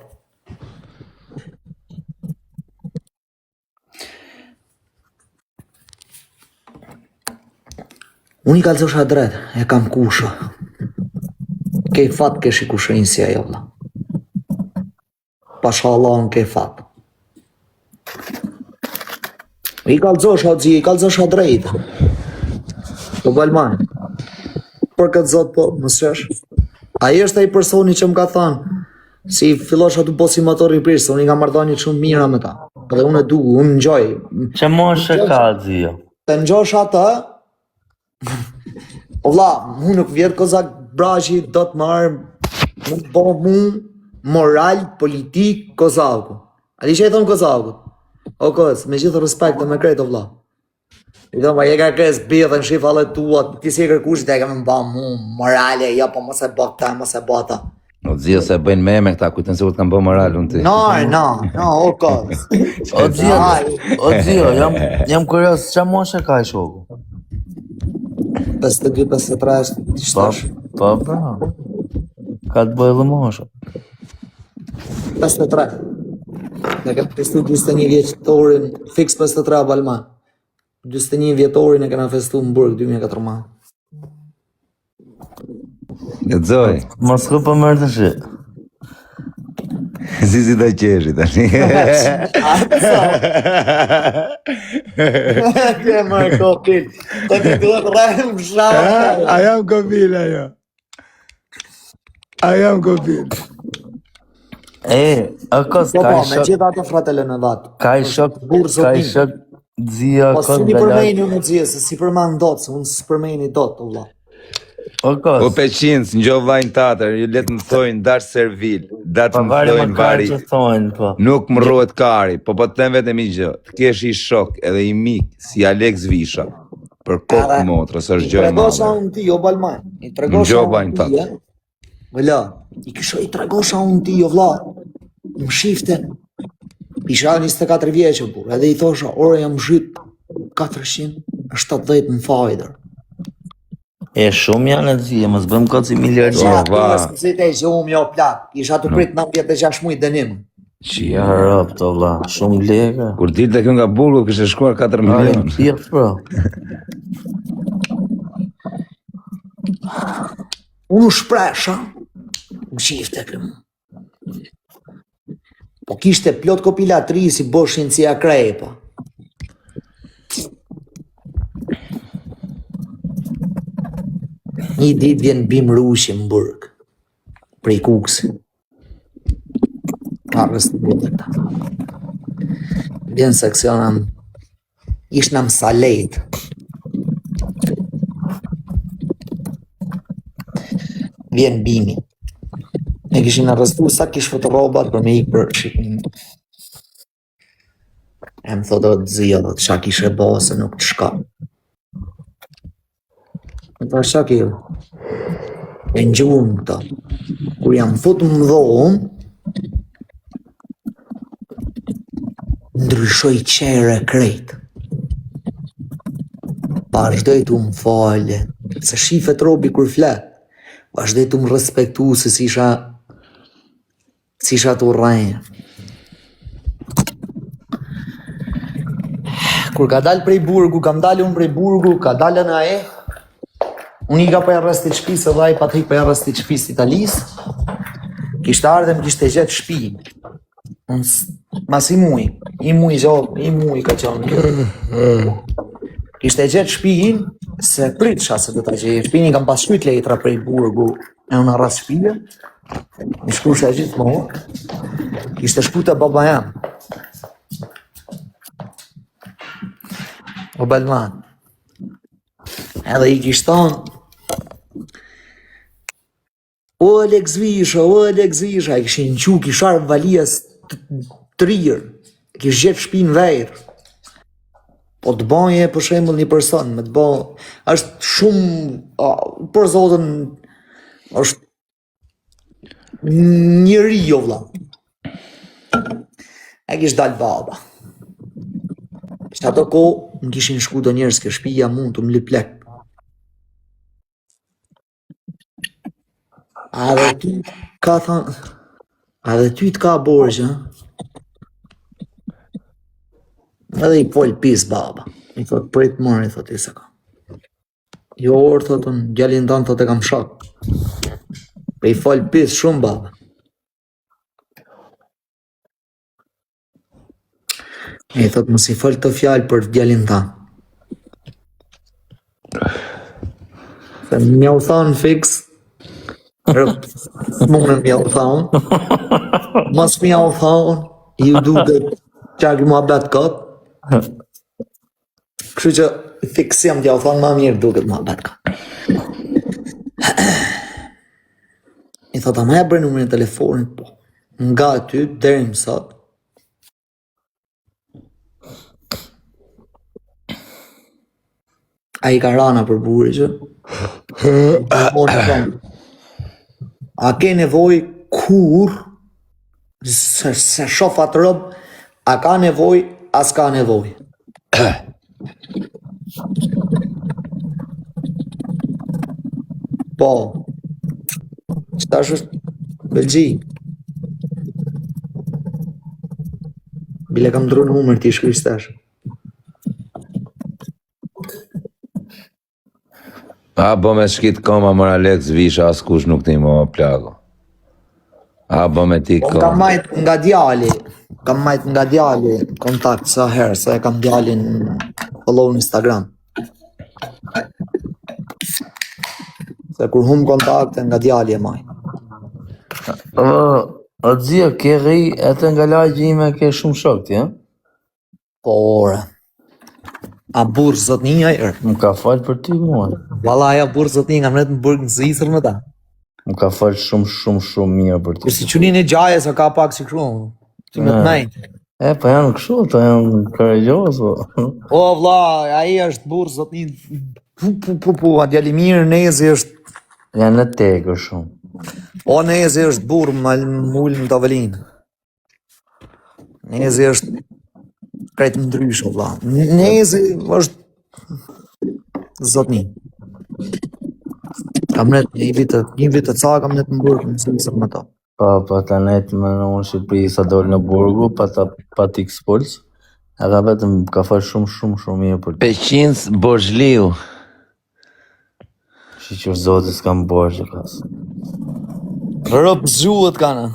Unë I kalëzosha drejt, e kam kusha. Ke fat ke shikushin si ajo valla. Pasha Allah në ke fat. I kalzosha zi, i kalzosha drejt. Po Balman. Për këtë zot po, mësësh. Ai është ai personi që më ka thënë si fillosha të bosi motori prisë, unë i kam marrëdhënie shumë mira me ta. Dhe unë e du, unë ngjoj. Që moshe ka zio? Të ngjosh atë, o vlla, mu nuk vjet kozak brashi do të marr më të bo mu moral, politik, kozaku. A di që e thonë kozakut? O koz, me gjithë respekt dhe me krejt o vlla. I thonë, je ka kres bidhe në shifalet tua, ti si e kërkushit e ka me mba mu morale, ja po mos e bë këta, mos e bë ata. O zio se bëjnë me këta, kujtën se u të kam bë moral unë ti. No, o koz. O zio, jam kurios, që moshe ka i shoku? 52-53 është. Po, ka të bëjë dhe moshe. 53. Ne kemë festu 21 vjetorin, fix 53 Balman. 21 vjetorin e kena festu në Burg 2014. Lexoj. Mos ku po mërë të shi. Si ta qeshi tani. Ke mërë kopil. Të të duhet rrëm shavë. A jam kopil ajo. A jam kopil. A kos Po ka po, i me shok, gjitha të fratele në vatë. ka i shok, zio, Po kos si një dalat. përmeni unë të gjithë, se si përmen do të, se unë së përmeni do të, valla. O O kos, peqinës, në gjo vajnë tatër, ju letë më thojnë dash servil, dash pa më vari më thojnë kari vari, që thonë, po. nuk më rrohet kari, po të them vetëm i gjë, të kesh i shok edhe i mik si Alex Visha, për kokë motrës, është gjë e Tregosha madhe. unë ti, o Balman. I Në tregosha gjoba unë në ti, tatë. vëlla. I kisha i tregosha unë ti, o vlla. Më shifte. Isha 24 vjeqë, bur. Edhe i thosha, ore jam zhyt 470 në fajder. Shumë janë e zio, mos bëjmë këtë si miliardë. Ja, va. të si te gjumë jo plak. Isha të prit 96 mujt dënim. Qia. Rëp të vla, shumë leka. Kur dilte kjo nga Burgu, kështë shkuar 4 milion. Pjef, bro. Unë shpresha, më shifte këmë. Po kishte plot kopilatri si boshin si akrepa. Një dit vjen bim rushi më burg, prej kukse. Arrës të bërë ta. Vjen seksionam, ish në mësalejt. Vjen bimi. E kishin arrestu sa kish fotorobat për me ik për Shqipnin. E më thotë o të zio, dhe të qa kishe bo se nuk të shka. Më ta qa kjo? E në gjuhën këta. Kur jam fut më dhohën, ndryshoj qere krejt. Vazhdoj të më fale, se shifet robi kur flet. Vazhdoj të më respektu se si isha të rrejnë. Kur ka dalë prej burgu, kam dalë unë prej burgu, ka dalë në aje, unë i ka për arrestit shpisë edhe ai pa të hik për arrestit shpisë Italisë, kishtë ardhe më kishtë e gjetë shpi. Mas i muj ka qenë. Kishtë e gjetë shpijin, se pritësha se do të gjejë. Shpijin kam pas shkujt letra prej burgu e unë arras shpije. Në shkrusha e gjithë më hor. Kishtë e shkuta baba jam. O Balman. Edhe i kishtë thonë, o Alex Visha, i kishin qu, kisharë valijas të rirë, kishë gjetë shpinë vejrë. Po të baje për shembull një person, me të ba, është shumë, për zotën, është njëri jo vla. E kishë dalë baba. Që ato ko, më kishin shku do njerës ke shpija mund të më liplek. A dhe ty ka thënë, a dhe ty të ka borgjë, edhe i pol pis baba. I thot, prit mërë, i thot, i se ka. Jo orë, thot, unë, gjallin tanë, thot, e kam shak. Prej fol pis shumë baba. E thot mos i fol të fjalë për djalin ta. Se mja u thonë fix, mune mja u thonë, mos mja u thonë, ju duket qak mua bet këtë, kështu që fix jam t'ja u thonë ma mirë duket mua bet këtë. I thot, a ma ja bërë numërin e telefonit, po, nga ty, deri më sot, a i ka rana për buri që? A ke nevoj kur, se shof atë rob, a ka nevoj, a s'ka nevoj. Po, qëtash është Belgjik. Bile kam dru numër ti shkrysh tash. A bo me shkit koma mër Alex Visha as kush nuk ti më plago. A bo me ti koma. Kam majt nga djali kontakt sa herë, sa e kam djalin follow në Instagram. Se kur hum kontakte nga djali e maj. O dzia, ke rri atë nga lagji ime ke shumë shok ti, Po ore. A burë zotninja e Më ka falë për ty mua. Valla aja burë zotninja nga mret në burg në Zisër më ta. Më ka falë shumë mirë për ty. Kur si qunin e gjaje sa ka pak si kru. Ti më të nejtë. Po janë kështu, po janë kërëgjos, po. O vlla, ai është burë zotnin. A djali mirë, Nezi është. Janë në tegër shumë. O Nezi është burë mullë në tavelinë. Nezi është krejtë ndryshë, vlla. Nezi është zotnin. Kam net një vit të ca kam net në burg në Zisër më ta. Pa ta nejtë me në unë Shqipëri sa dollë në burgu, pa t'i këspullës. E ka vetëm ka falë shumë mirë për ty. Peqins Bozhliu. Shiqër zotit s'kam borgjë kas. Rëp zhuët kana.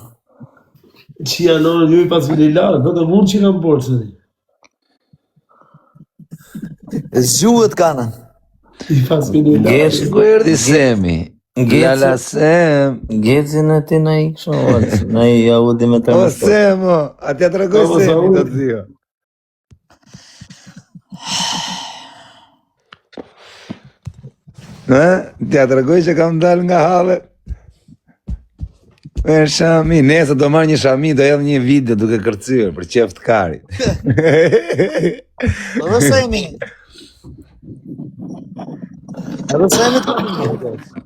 Që janë ju i pas vili larë, vetëm unë që kam borë se di. Zhuët kana. I pas vili larë. Gesh, Ku erdi Semi? Lala Sem. Gecin e ti na i kështë, na i audi me të O mështë. Semo, a t'ja tregoj Po, Semi po, të t'zio. T'ja tregoj që kam dal nga halë. Me shami, nesër do marrë një shami, do edhe një video duke kërcyer për qeft karit. Edhe Semi. Edhe Semi të kam.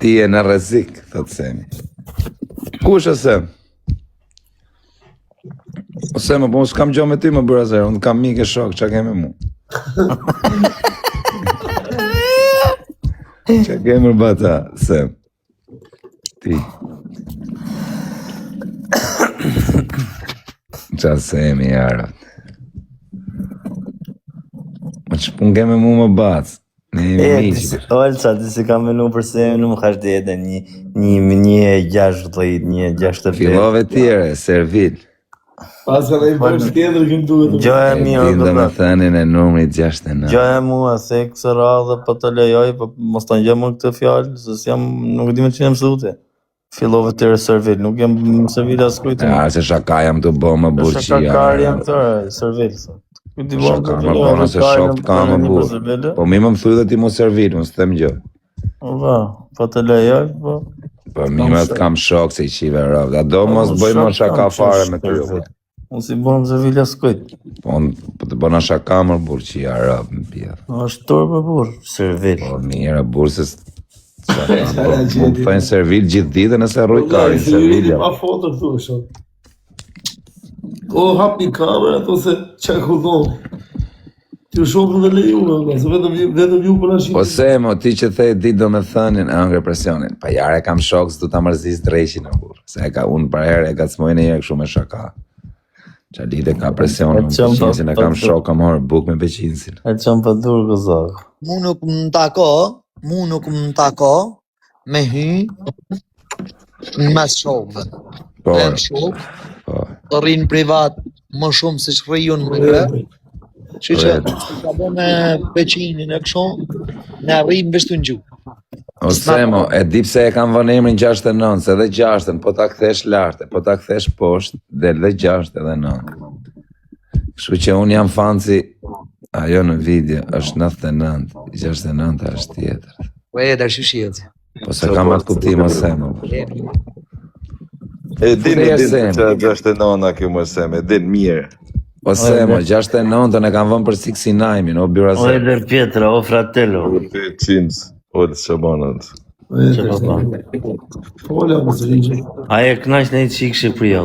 Ti e në rrezik, thot Semi. Kush o Sem? O Sem, po unë s'kam gjo me ty më bërë azerë, unë kam mike shok, qa keme mu? Qa keme bata, Sem? Ti. Qa Semi, jarët. Më që pun keme mu më batës. Ne jemi miqë. Olqa, ti si kam menu për se nuk më kash dete një 60, një 65. Filove tjere, servil. Pas ka dhe i bërë tjetër këmë duhet. Gjoja E mirë, din dhe me thënin e numrit 69. Gjoja mua, se kësë radhe për të lejoj, për mos të njëmë këtë fjallë, se s'jam, nuk di me që jam sute. Filove tjere servil, nuk jam servil as kujtë. Ja, se shaka jam të bo më burqia. Shakar jam tërë, servil, sa. Shaka më bona se shok ka më burë. Po mi më thuj dhe ti mu servil, unë s'tem gjë. Po të lejoj, po. Po mi më të kam shok se i qive rëvë. Da do mos bëj më shaka fare me ty. Unë si bom servil as kujtë. Po të bëna shaka më burqia rëvë më pjetë. është torë për burë, servil. Po mire, burë se më të thëjnë servil gjithë ditë nëse rroj karin servil. Pa foto këtu e shumë. O, hap një kamerë, ato se qa këllon. Ti u shokën dhe lejume, se vetëm ju për ashtë. Po Semo, ti që thej ditë do me thënin, e angre presionin. Pa jare kam shok s'du ta mërzis dreqin e burë. Se e ka unë për herë e ka t'smojnë e kështu me shaka. Qa lite ka presionin, me peqinsin e kam shok, kam horë buk me peqinsin. E qëmë për durë gëzak. Mu nuk më tako me hy në mes shokëve. Po, Janë shokë, po. të rrinë privat më shumë se që rriun më rrë. Që ka bo me peqinin e kësho, ne rrinë vështu në gjuhë. O Semo, e di pse e kam vënë emrin 69, se edhe 6-ën, po ta kthesh lart, po ta kthesh poshtë, del dhe 6 edhe 9. Kështu që unë jam fanci, ajo në video është 99, 69 është tjetër. Po e da shushiet. Po se kam atë kuptim o Semo. E din që 69 kjo më Seme, e din mirë. O Semo, 69-ën e kam vënë për 69-in, o O Byrase. Eder Pietra, o fratello. Të qinës, o të shabanat. Ola më së rinjë. A e knaq në i qikë Shqipëria,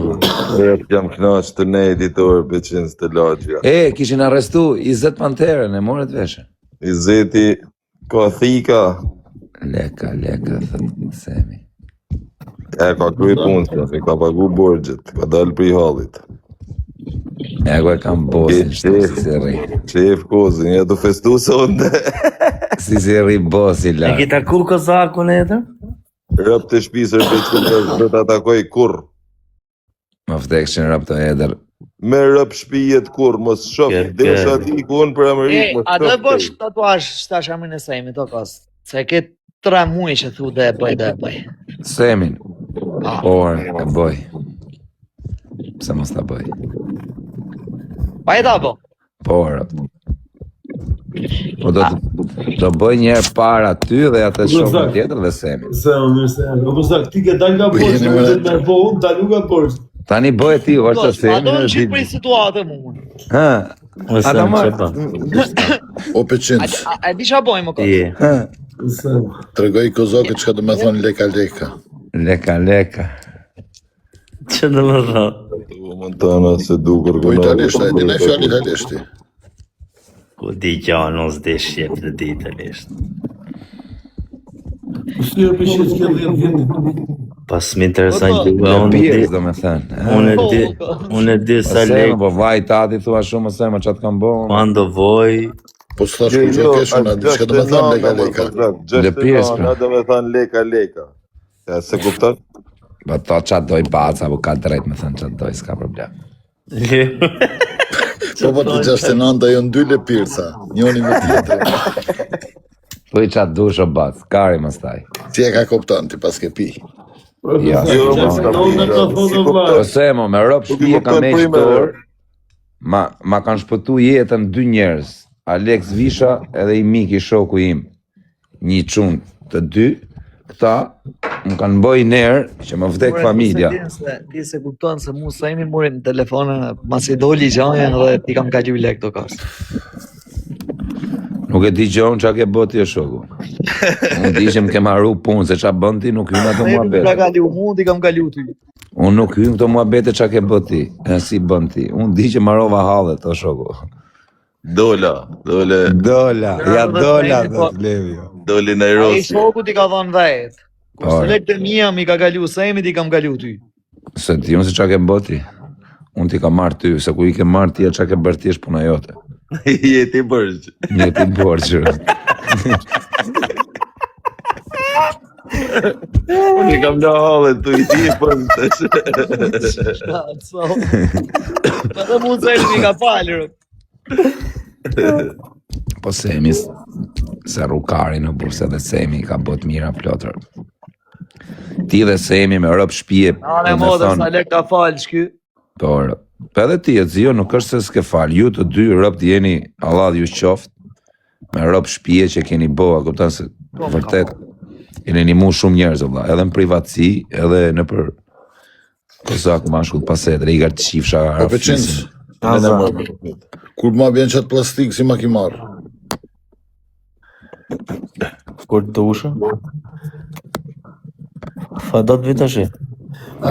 dhe. Jam knaq të ne editor për qinës të lagja. E, kishin arrestu 20 panterën, e morët veshën. I zeti, ka thika, Leka, thëtë Semi. e ka kry punës, i ka pagu borgjet, ka dalë për i halit. E ku e kam bosin, shtu si rri. Qef kozin, e të festu sonde. Si rri bosi E lartë. ki taku Kozakun Eder? Rëp të shpisër për qinës, dhe të atakoj kur. Më vdekshin rap të Eder. Me rëp shpijet kur, mos shof, desha ti ku unë për Amerikë, mos A do shof. bësh tatuazh stash amin e Semi to kos. Se ke 3 muaj që thu dhe e bëj. Semin, por e bëj. Pse mos ta bëj? Pa e ta bo. Por. Po do bëj njerë para ty dhe atë shokën tjetër dhe Semin. Se më mirë se janë. O përsa, ti ke dalë nga poshtë, me me po unë, dalu nga poshtë. Tani bëj ti, është të A do Semin. në qikë për i situatë mu. Ha, O ata Sem, marë. që pa? O Peqinës, A di qa bojmë o kos? Je. Se tregoj Kozakit çka do me thonë leka. Leka. Që do më tha? Po Montana se dukur Po italisht, a e dinaj fjallë italishti. Ku di qanë, ose di shqip dhe di italisht. Shqyrë për shqyrë s'ke 10 vjetë. Pas më interesant Po, juga, Lëpirës do me thënë. unë e di sa Semin, lek, po vaj tati thua shumë Semin, qatë kam bo. quando vuoi, Po s'thash ku që keshën, a di çka do me thonë leka. Lëpirës, pra. Na do me thonë leka. Ja, se kupton? Po to qatë doj baca, po ka drejt me thënë qatë doj, s'ka problem. Po të 69 jo në 2 lepirësa, njoni me tjetër. Po i qatë dush o bac, kari më staj. Ti e ka koptan, ti pas ke pi. Ja, Jo, po, mos ka Unë në ka thonë në vla. Po Semo, me rob shpije ka me qëtor, ma kanë shpëtu jetën 2 njerëz, Alex Visha edhe i Miki shoku im, një qunë të 2, këta më kanë bëj nerë që më vdek familja. Ti se kupton se mu Semi murin në telefonën, mas i doli gjanjen dhe ti kam ka gjy lek to kos. Nuk e di gjonë qa ke bëti e shoku. Unë di që më ke marru punë, se qa bën ti, nuk hymë ato mua Ka bete. kaliu mu, ti kam kaliu ty. Unë nuk hymë këto mua bete qa ke bëti, e si bën ti. Unë di që marrova hallet, o shoku. Dola, Dola, ja dola, Po. dhe Levi. doli në Ai Rosi. shoku ti ka thonë vet. Po. Kurse lek të mia mi ka kalu Semi, ti kam kalu ty. Se ti unë se qa ke bëti. Unë ti ka marrë ty, se ku i ke marrë ti e qa ke bërë ti është puna jote. Jeti bërgjë. Një ti borgjërë. Unë i kam në hallet të i ti për të So. Edhe mu Semi mi ka falur. Po Semi, se rukari në burse dhe Semi ka bët mira plotër. Ti dhe Semi me rëp shpije, Anë modë sa lek ka falë shky. por, për edhe ti e zio nuk është se s'ke falë, ju të dy rëpt jeni, Allah ju qoftë, me rëp shpije që keni boa, kuptan se vërtet, jeni një mu shumë njerëz, vëlla, edhe në privatësi, edhe në për Kozak mashkull pasetre, i gartë qifsha, Po Peqinës, kur ma bjen qatë plastik si ma ki marë. kur të usha? Fa do të vitashi.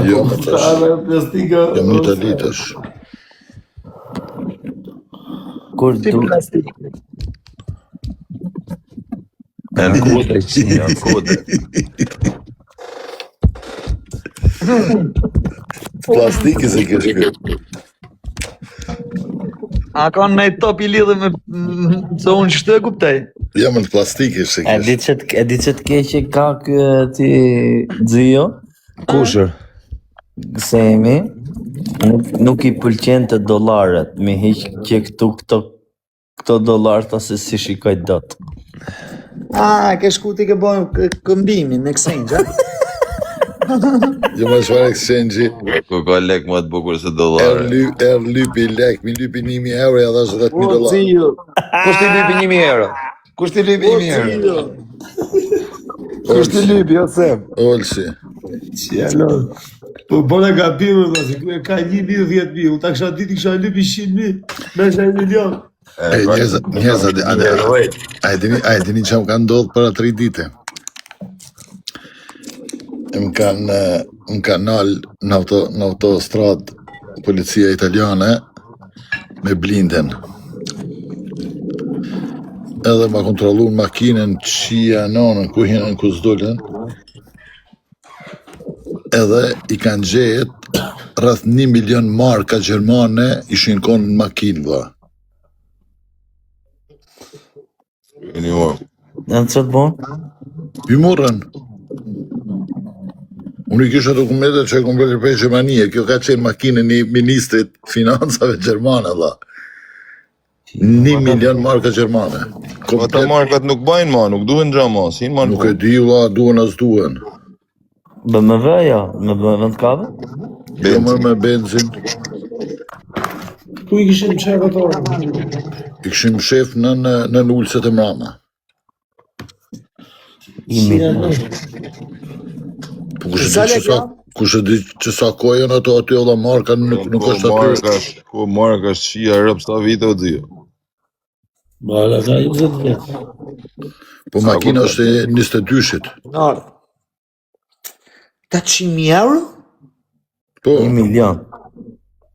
Jo, më tash, Ara plastika. jam një të litësh. Kur Si të plastik. Në kode. Plastiki se kesh kërë. A kanë në top i lidhë me se unë ç'të e kuptoj. Jam në plastiki se E kesh. di që të keqe ka ky ti Xio? Kushër? Semi, nuk I pëlqen të dollaret, me hiq që këto dollar se si shikoj dot. Ke shku ti ke bojnë këmbimin në exchange, Jo më shfarë exchange-i. Ku ka lek më të bukur se dollare. Lypi lek, mi lypi 1.000 euro ja dhash 10.000 dollar. Kush ti lypi 1.000 euro? Kush ti lypi 1.000 euro? Kush ti lypi, o Sem? Olsi. Qjalon. Po bona gabime dhe, se ku e ka 1.010.000, unë ta kisha ditë kisha lypi 100.000, me 1 milion. A e dini që më kanë ndodhë para 3 dite? Më kanë nalë në autostradë policia italiane me blinden. Edhe ma kontrolu në makinën qia nonën ku hinën ku s'dolën. Edhe I kanë gjetë rreth 1 milion marka gjermane ishin konë në makinë, vla. Në që të bon? I morën. Unë I kisha dokumentet që e kom bërë për Gjermanie, kjo ka qenë makinën I ministrit financave gjermane, dha. 1 milion marka gjermane. Ata markat nuk bajnë ma, nuk duhen gjama, si në Nuk e di, vla, duhen as duhen. BMW, ja, me BMW të kave? Jo më me benzin. Ku I kishim qef ato? I kishim shef në ulset e mrama. Po kush e di që sa kohën ato aty edhe marka nuk është aty. Ku markash qia rëp sta vite o dhjo. Mara ka 20 vjet. Po makina është e 22-shit. Nërë. 800.000 euro? Po, 1 milion.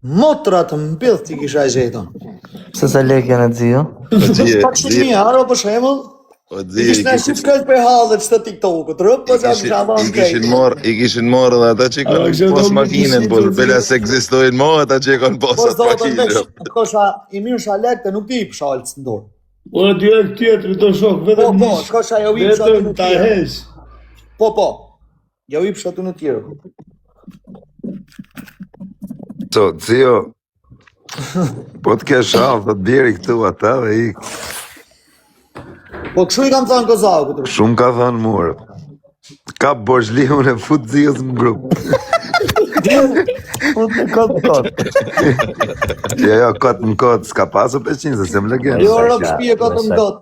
Motra të mbyll ti kisha gjeton. Pse sa lek janë të zio? 800.000 euro për shembull. O I dhjo, kishtë në shqip shkëll për halët që të TikTok-ut, rëpë për që kisha dhanë krejt. I kishin marrë dhe ata që i kanë pos makinën, po bela se egzistojnë ma ata që i kanë pos Po atë zotën makinë. veç, kosha I mirë shalek të nuk I pshalës në dorë. Ora direkt tjetëri të shok, Po, vetëm po, kosha jo I pshalë të vetëm në ta tjero. heq. Po, jo I pshalë të në tjero. Co, Cio, po të kesh halë, të bjeri këtu ata dhe ik. Po këshu I kam thënë Kozau këtë. Shumë ka thënë murë. Ka Borzhli, unë e fut Zios në grupë. Unë të kot. Jo, kotë në kotë, s'ka pasu 500, se më legend. Jo, rëpë shpije këtë më dotë.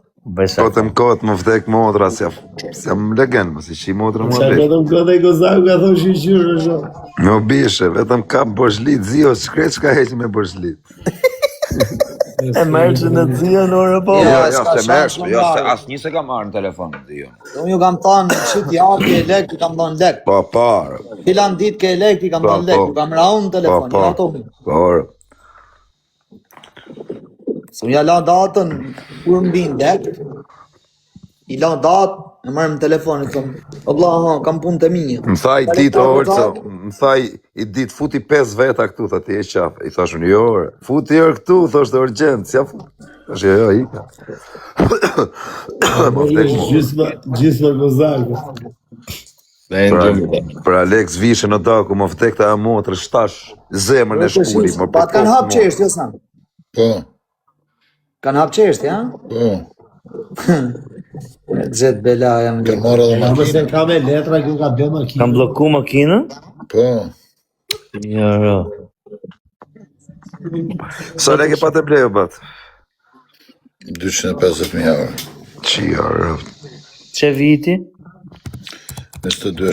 Kotë në kotë, më vdek motra, se më legend, më si shi motra më Qa vdek. vetëm këtë e Kozau ka thonë shqyqyrë në shok. Në bishe, vetëm ka Borzhli, Zios, shkret që ka heqë me Borzhli. E mërë që në të zio në orë po? Jo, Jo, s'ka se shansë mërsh, më jo, se marrë. asë një se ka marrë në telefon, Cio. Unë ju kam thënë, që t'japi e lek, I kam thënë lek. Po, parë. Filan dit ke lek, I kam thënë lek. Ju kam ra unë në telefon, Po, ja ato mi. Parë. Se unë ja la datën, kur mbin lek, I la datë, e marrë në telefon, I thëmë, o bla, kam punë të mija. Më tha I ditë orëco, më tha I ditë futi 5 veta këtu, tha ti e qafë. I thashun, jo, futi orë këtu, thoshtë urgent, si ja futi. Thash, jo, ika. Gjithma Kozau. Për Alex Vishe në daku, më vdek të amotrë, shtash zemrën e shkuri, më Pa kanë hap qeshtë, jo sanë. Po, Kanë hap qeshtë, ja? po. Gjetë bela jam Ke marrë edhe Mëse makinë? ka me letra, kjo ka bë makinë. Kam bloku makinën? Po. Jo. Sa leke pa të blejo, bat? 250.000 euro. Qia, rëft. Që viti? 22.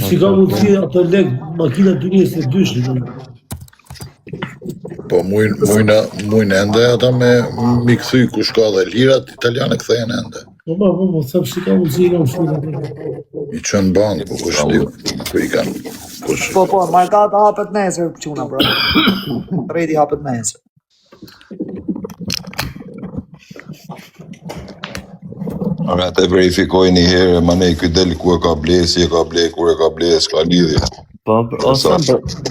Si ka mundësi ato lek, makina të 22. Po mujnë ende ata me mi këthy ku shka dhe lirat italiane këthejnë ende. Po, thëmë si ka mundësi I kam shkina. I qënë bandë, po kush di, ku I kanë. Kush. Po, markata hapet nesër, quna, bro. Redi hapet nesër. Ora te verifikoj një herë, ma ne këtë del ku e ka ble, si e ka ble, kur e ka ble, s'ka lidhje. Po, ose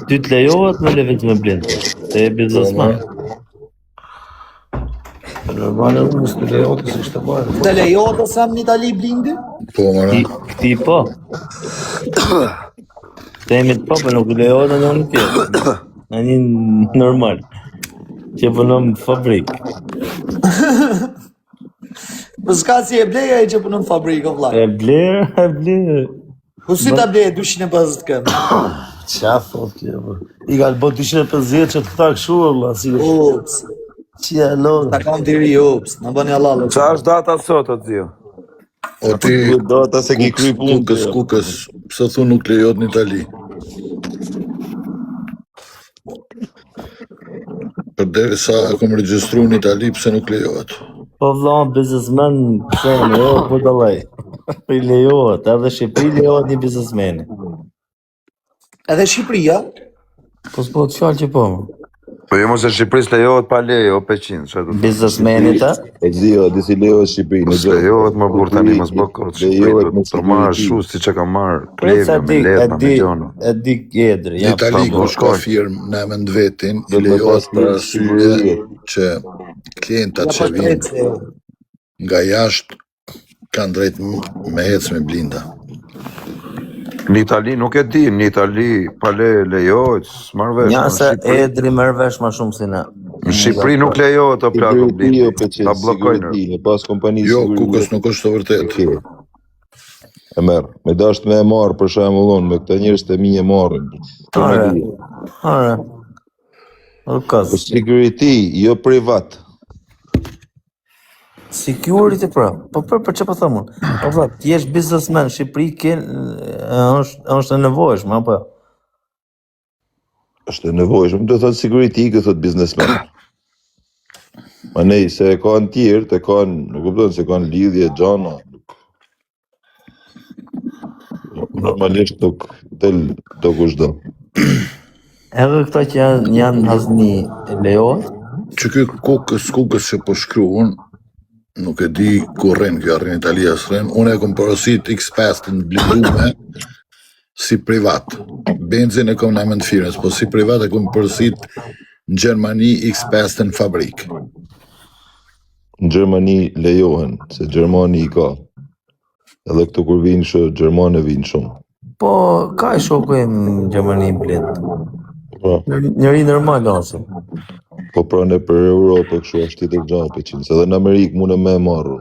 ty të lejohet me levet me blend. Te e biznesman. Normale unë mos të lejohet se ishte bërë. Të lejohet të sem në Itali blindi? Po, mëra. Këti po. Temit po, për nuk lejohet në një tjetër. Në një normal. Që punon në fabrikë. Po s'ka si e bleja e që punon në fabrikë, o vlaj. E blerë. Po si ta bleje 250 këmë? Qa thot kjo, bro? I ka bë 250 që të thak shua, vlla, si Ups, Qia lodh. ta kam të ri, ups, në bëni halal. Qa është data sot, o zio? O ti, Data se ki kry punë. kukës, pse thu nuk lejohet në Itali? Për deri sa e kom regjistru në Itali, pse nuk lejohet? Po vlla, biznesmen, pse në po dallaj. I lejohet, edhe Shqipëri lejohet një biznesmeni. Edhe Shqipëria, Po s'po të fjallë që po. Po jo mos e Shqipëris lejohet pa leje, o peqin, që të Biznesmenit, a? E zio, disi lejohet Shqipëri. Mos lejohet më burë tani, mos bë kot Lejohet me Shqipëri, të marrë shu si që ka marrë pleve, me letna, me gjona. E di kjedri, Në ja. Itali, po, kur ka shkoj. firmë në emën vetin, i Do me lejohet pas për arsye siguri. që klientat ja që pa vinë shtrec, nga jashtë kanë drejt me ecë me blinda. Në Itali nuk e di, në Itali pa lejohet, s'marrë vesh. Nja Në se Shqipëri- Edri merr vesh më shumë si ne. Në Shqipëri nuk lejohet të plako blindi, ta blokojnë. Siguriti, pas kompani Jo, siguri. kukës nuk është të vërtet. E merë, me dasht me e marë për shembull me këta njerëz të mi e marrin. Are. O Po kaz. security, jo privat. Security pra. Po për çfarë po them unë? Po valla, ti je biznesmen, Shqipëri është e nevojshme apo? Është e nevojshme, do thot security, që thot biznesmen. Ma nej, se e kanë tjerë, të kanë, nuk kupton se kanë lidhje gjana. Normalisht tok tel do kushdo. Edhe këta që janë hazni lejohet? Që ky kukës që po shkruan, nuk e di ku rrin, kjo arrin Italia s'rrin, unë e kom porosit X5 në blindume si privat. Benzin e kom në emën të firmës, po si privat e kom porosit në Gjermani X5 në fabrikë. Në Gjermani lejohen, se Gjermani i ka. Edhe këtu kur vinë shë, Gjermane vinë shumë. Po, ka e shoku në Gjermani blind. Po, Njëri normal ose. po prane për Europë, kështu është tjetër gjallë peqin, se edhe në Amerikë mune me marru.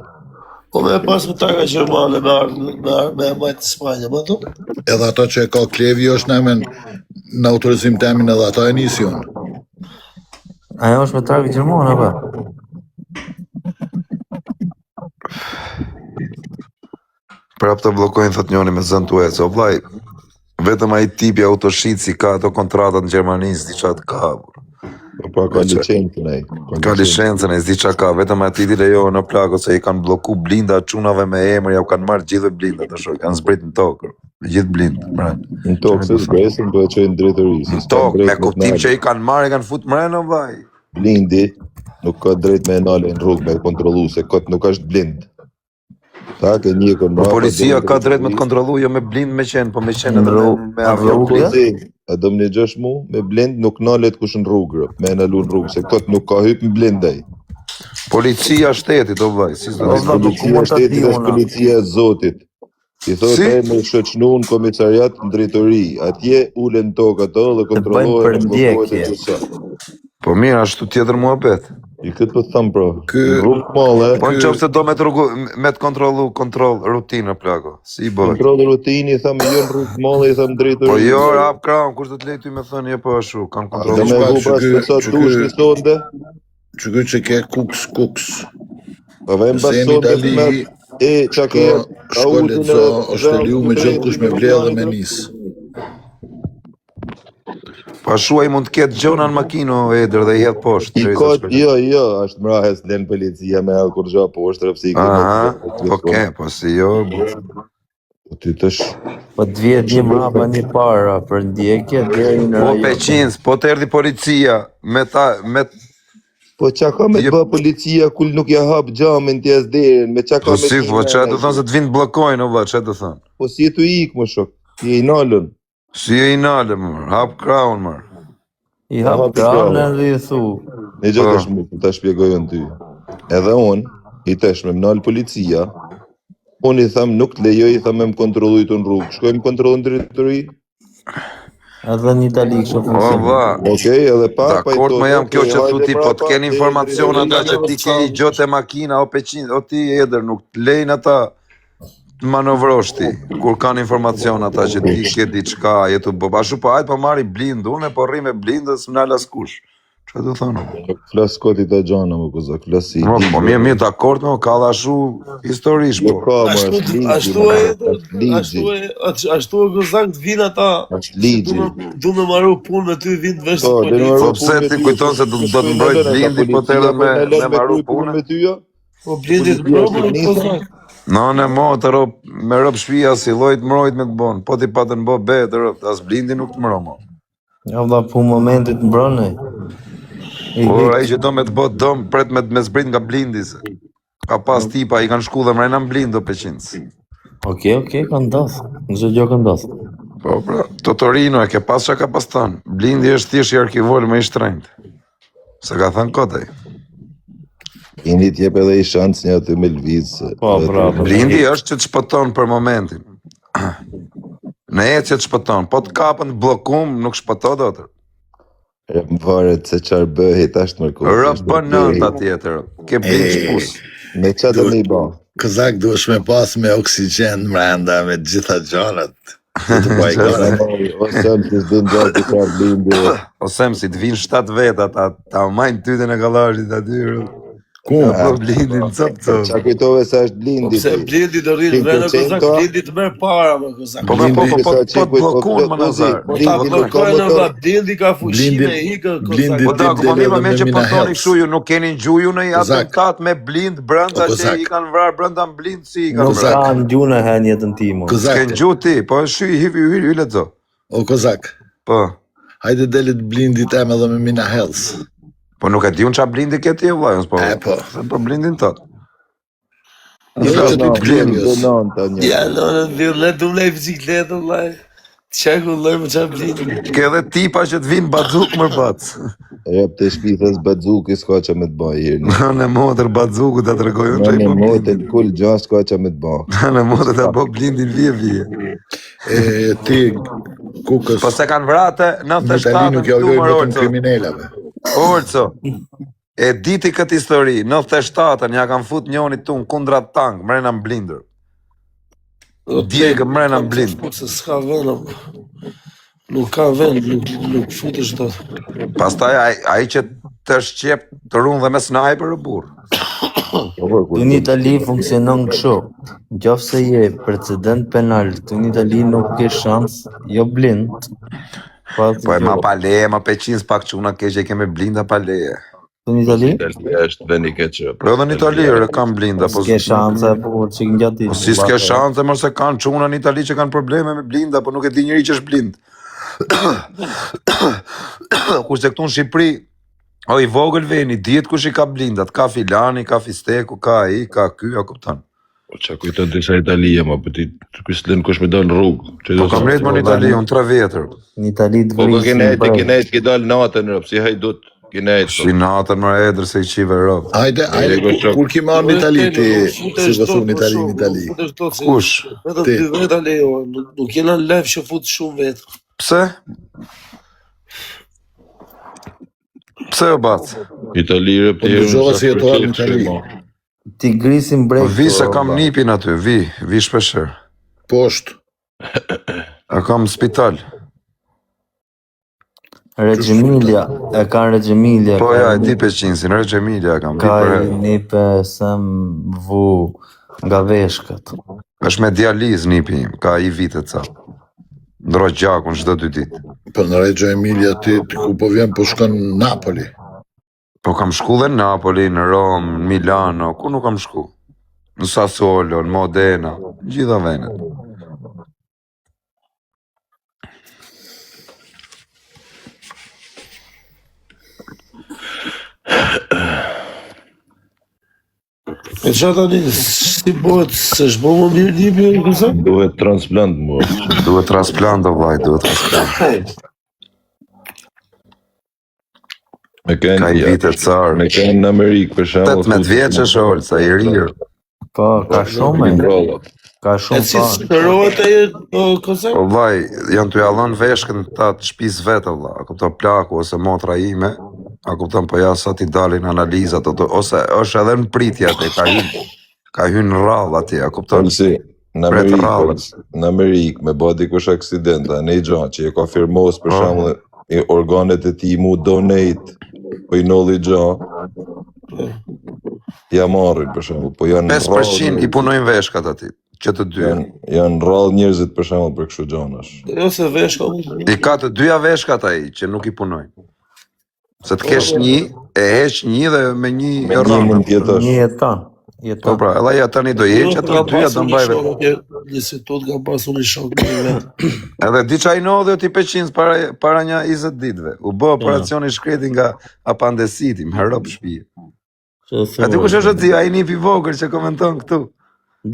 Po me pas me targa Gjermane me majtë Spanja, më të? Edhe ato që e ka Klevi është në emën në autorizim të emin edhe ata e nisi unë. Ajo është me targë Gjermane, apo? Prap të blokojnë, thot njoni me zënë të ecë, o vlaj, vetëm ai tipi autoshit si ka ato kontratat në Gjermani, s'di qa të ka, bur. Po pra ka licencën ai. Ka licencën e s'di qa ka, vetëm ati ti lejo në plako se i kanë bloku blinda çunave me emër, ja u kanë marrë gjithë blinda të shok, kanë zbrit në tokë, me gjithë blindë, mërën. Në tokë se zbresin, po e qojnë drejtëri. Në tokë, me kuptim që i kanë marrë, i kanë fut mërën, o vlaj. Blindi nuk ka drejt me e nale në rrugë me kontrolu, se këtë nuk është blind. Ta ke një Po policia ka drejt me të kontrollu, jo me blind me qenë, po me qenë edhe me avion blind. Polici, e do më një gjesh mu, me blind nuk nalet kush në rrugë, me e nalu në rrugë, se këtë nuk ka hyp në blindaj. Policia shtetit, o vlaj, si s'do vlla, të Policia shtetit është policia e Zotit. I thotë Si? e me shoqnu në komisariat në drejtori, atje ulen tokë ato dhe kontrollohen për ndjekje. Po mirë, ashtu tjetër muhabet. I këtë po të thamë pra, Ky- në rrugë male, Po në qofë se do me të kontrol rutinë në plako, si i bëhet. kontrol rutini, thamë jo në rrugë male, i thamë drejtori. Po jo, rap kram, kush do të lejtë ty me thënë, jo po ashtu, kanë Dhe kontrolu. me Shpa, hu pas që për sa ky- dush një sonde, Që ky që ke kuks. pa vem pas Se në sonde Itali, me e qa ke shko lezo, është e liu me gjithë kush me ble dhe me nis. Po ashtu ai mund të ketë gjona në makinë o Eder dhe i hedh poshtë. I ka, jo, është mrahes len policia me alë kur gja poshtë, rëpsi i Aha, po ke, po si jo. Po ty tash, Po të vjet një mrapa një para për ndjekje deri në Po rajon. peqins, po të erdhi policia me po qa ka me të bë policia kull nuk ja hap gjamin të jas derin, me qa ka po me si, po t'ina, çfarë do thonë se të vinë të bllokojnë o valla, çfarë do thonë? Po si e tu ik më shok, ti e i nalën. Si e i nalë më, hap kraun më. I hap Hap kraun kraun. dhe i thu. Ne gjatë Po. tash mu, ta shpjegojën ty. edhe unë, i tesh me mnal policia, unë i tham nuk të lejoj, i tham me më kontrollu të në rrugë, shkojmë kontrollu në drejtori. Edhe në Itali kështu O, funksionon. va. Okej, edhe pa, Dakord, më jam kjo që thu ti, po të keni informacion ata që ti ke i gjote makina, o ti eder, nuk të lejnë ata të manovrosh ti, kur kanë informacion ata që ti ke diçka, jetu bo, ashtu po hajt po marri blind, une po rri me blindës më nal askush. Që të thonë? Flas koti të gjana, më kozak, flas si. Po mirë, dakord, më ka dhe ashtu historish, po. Ashtu e gëzak të vinë ata. Du me maru punë me ty vinë vesh të polici. Po pse ti kujton se do të mbrojt blindi, po të edhe me maru punë? Po blindi të mbrojt me kozak. Në mo të rob, me rob shpia si lojt mbrojt me të bonë, po ti pa të nbo be të rob, as blindi nuk të mro mo. Ja valla pu momentit mbrone. Por ai që do me të bot dom, pret me zbrit nga blindi se. Ka pas tipa, i kanë shku dhe mrejna në blind do peqinës. Okej, ka ndodh. Nëse gjë ka ndodh. Po pra, Totorino e ke pas që ka pas tanë. Blindi është thjesht i arkivor me i shtrejnët. Se ka thënë kotaj. Blindi t'jep edhe i shancë një aty me lvizë. Po, pra. Blindi është që të shpëton për momentin. Në e që të shpëton, po të kapën të blokum, nuk shpëto do të. Më varet se qarë bëhi tash të mërkohë. Rëpë nënta tjetër, ke blind shpus. Me qatë me i ba. Kozak duhesh me pas me oksigjen mrenda me gjitha gjanat. Të pa i gana. Osem si s'din gjatë i qarë blindi. Osem si të vinë 7 veta, ta majnë tytën e kalashit aty. Ku? Po blindi në cëpë. Qa kujtove se është blindi. Se blindi të rrinë vene kozak, blindi të merë para më kozak. Po të blokun më nazar. Po ta blokojnë nga blindi ka fushime i kozak. Po da, ku po mirë me që përdoni kështu ju, nuk keni gjuju në i atentat me blind brënda që i kanë vrarë brënda në blind si i kanë Nuk vrarë. ka në gjune hen jetën ti mo. S'ken gju ti, po shy hyri lezo. O Kozak, Po. hajde delit blindit em edhe me mina health. Po nuk e di unë qa blindi këti e vlajons, po. Po. Se po blindin tot. Ja, le të mlej bicikletë, vlaj. Qeku loj më qa blindi. Ke edhe tipa që të vinë bazuk mër bac. Rep të shpithës badzuki s'ka që me të ba hirë. Në motër bazuku të të regojnë që i Në po motër kull gja s'ka që me të ba. Në motër të po blindin vije. Ti, Kukës, Po se kanë vrate në Itali 97 nuk në ja ujojnë numër vetëm Orco. kriminelave. Orco, e diti këtë histori, 97-ën ja kanë fut njoni tunë kundra tank, mrena në blindër. Djegë mrena në blind. Se s'ka vend, nuk ka vend, nuk futesh do. Pastaj ai që të shqep të runë dhe me sniper e burë. Tu në Itali funksionon kështu. Nëse je precedent penal, tu në Itali nuk ke shans, jo blind. Po e ma pa leje, ma peqins pak që una keqe keme blinda pa leje. Tu në Itali? Është vendi keqë. Pro edhe në Itali e kam blinda. S'ke shanse, po që në gjatë Po si s'ke shanse, mërse kanë quna në Itali që kanë probleme me blinda, po nuk e di njëri që është blind. Kurse këtu në Shqipëri, o i vogël veni, dihet kush i ka blindat, ka filani, ka fisteku, ka ai, ka ky, a kupton. Po qa kujton disa Italia, ma po ti kështë lënë kush me do në rrugë. Po kam rejtë më në Itali, unë 3 vjetër. Në Itali të Po vrisin. kinejt ki dalë natën rëpë, si hajdut kinejt. Si natën më edrë se i qive rëpë. Hajde, kur ki marrë në Itali ti, si vësu në Itali. Kush? Vetëm 2 veta lejo, nuk jena në lef që fut shumë vetë. Pse? Pse o batë? Itali rëpë Po ndëgjova si jetuar në Itali. Ti grisin brek. Vi se kam nipin aty, vi shpesher. Poshtë. A kam spital. Reggio Emilia, e kanë Reggio Emilia. Po ja, e di peqinsin, Reggio Emilia kam. Ka nipe sem vu nga veshkët. Është me dializ nipi im, ka i vite ca. Ndro gjakun çdo 2 ditë. Po në Reggio Emilia ti ku po vjen po shkon në Napoli. Po kam shku dhe në Napoli, në Rom, në Milano, ku nuk kam shku? Në Sassuolo, në Modena, gjitha venet. E qa tani, si bëhet, se shbo më mirë nipi, kësa? Duhet transplant më. Duhet transplant, o vaj, duhet transplant. Me Ka i vite carë. Me kanë në Amerikë, për shembull. 18 vjeç është Olca, i rirë. Po, ka shumë. Ka E shumë si pa. shërohet e Kozak? O vllai, janë t'u jallon veshkën ta të shtëpisë vetë vlla. A kupton plaku ose motra ime? A kupton po ja sa ti dalin analizat ose është edhe në pritje atë ka hyrë në rrallë atje, a kupton? Si, në Amerikë, me bë dikush aksidenta, në i gjanë që e ka firmos për shembull organet e tij mu donate, po i nolli gjanë, ja marrin për shembull, po janë 5% i punojnë veshkat aty, që të dy. Janë rrallë njerëzit për shembull për kështu gjanash. Jo se veshka. I ka të dyja veshkat ai që nuk i punojnë. Se të kesh një, e heq një dhe me një rrallë. Mund t'jetosh. Një jeton. Po pra, edhe ja tani do jeq ato dyja do mbaj vetë. Institut ka pasur një shok me Edhe di çaj ndodhi ti peqins para një 20 ditëve. U bë operacioni shkreti nga apandesiti, më harrop shtëpi. Aty kush është ti, ai nipi vogël që komenton këtu?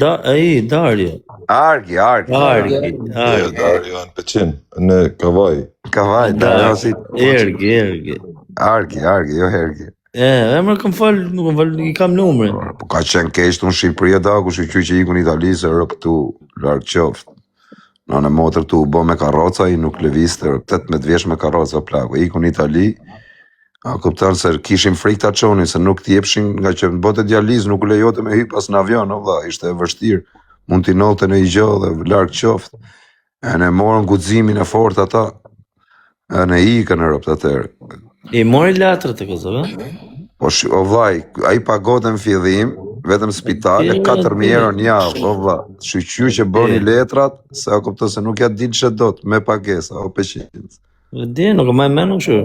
Darje. Argi. Dario në Peqin, në Kavaj. Kavaj, Dario si Ergi. Argi, jo Hergi. Emra kam fal, nuk kam fal, i kam numrin. Po ka qenë keq në Shqipëri daku, shqyqy që ikun Itali se rë këtu larg qoftë. Në motër këtu u bë me karroca, i nuk lëviste, 18 vjeç me karroca plaku. Ikun Itali, a kupton se kishim frikë ta çonin se nuk t'jepshin nga që në botë dializë nuk u lejote me hyp as në avion, o vlla, ishte e vështirë. Mund t'i nolte në i gjë dhe larg qoftë. E ne morën guximin e fortë ata. E ne ikën në rropt atëherë. I mori latrët e Kosovë? Po o vllai, ai pagote në fillim, vetëm spitale 4.000 euro në javë, o vlla. Shqyqy që bëni letrat, se a kupton se nuk ja dilçe dot me pagesa, o peqinc. Di, nuk më mend kështu.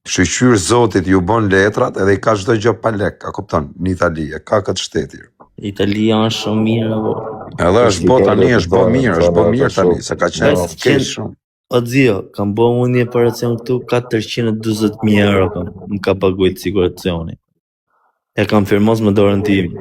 Shqyqyr zotit ju bën letrat edhe i ka çdo gjë pa lek, a kupton, në Itali, e ka këtë shteti. Italia është shumë mirë apo? Edhe është bë tani, është bë mirë tani, se ka qenë keq shumë. O zio, kam bërë unë një operacion këtu 420.000 euro më ka paguajt siguracioni. E kam firmos me dorën tim.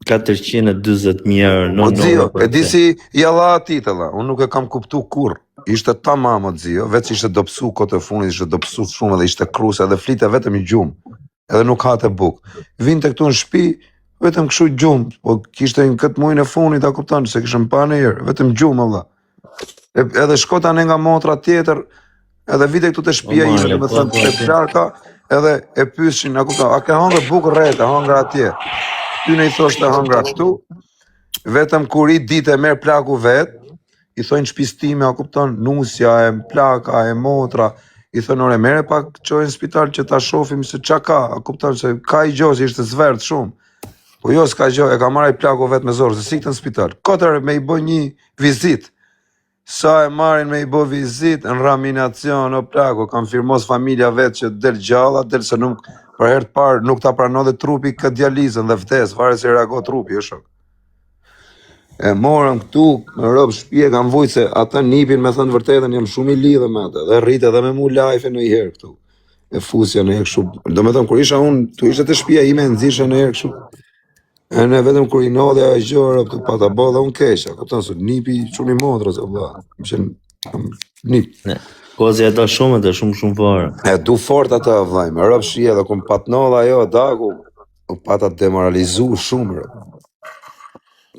420.000 euro. O zio, e di si jalla atitella, unë nuk e kam kuptu kur. Ishte tamam o zio, veç ishte dopsu kote funit, ishte dopsu shumë edhe ishte kruse, edhe flite vetëm i gjumë, edhe nuk hate buk. Vinte këtu në shtëpi, vetëm kështu gjumë, po kishte në këtë muajin e funit, a kupton, se kishëm pa në herë, vetëm gjumë valla. Edhe shkota ne nga motra tjetër, edhe vite këtu të shtëpia ishte, me thënë të plarka, edhe e pyshin, a kupton, a ke hangër bukë rrete, hangër atje. Ty ne i thoshte hangër këtu, vetëm kur i ditë e merr plaku vet, i thonë shpistime, a kupton, nusja e plaka e motra, i thonë ore merre pak çojnë në spital që ta shohim se çka ka, a kupton se ka i gjozi ishte zvert shumë. Po jo s'ka gjë, e ka marrë plaku vet me zor, se sikte në spital. Katër me i bë një vizitë. Sa e marrin me i bë vizitë në raminacion o plaku, kam firmos familja vet që del gjalla, del se nuk për herë të parë nuk ta pranonte trupi këtë dializën dhe vdes, varet se reago trupi, o shok. E morëm këtu, me rob shtëpie, kam vujt se ata nipin me thënë vërtetën, jam shumë i lidhë me ata, dhe rrit edhe me mu life në i herë këtu. E fusja në herë kështu, do me thënë, kur isha unë, tu ishte të shtëpia ime, nëzisha në herë kështu. E ne vetëm kur i nodhja e gjore, këtu pata bo dhe unë keqa, këpëton së nipi quni motra, se vla, më qenë nip. Kozi e da shumë fare. E du fort ata vllai, me rob shia dhe kum patnodha jo daku, u pata demoralizu shumë.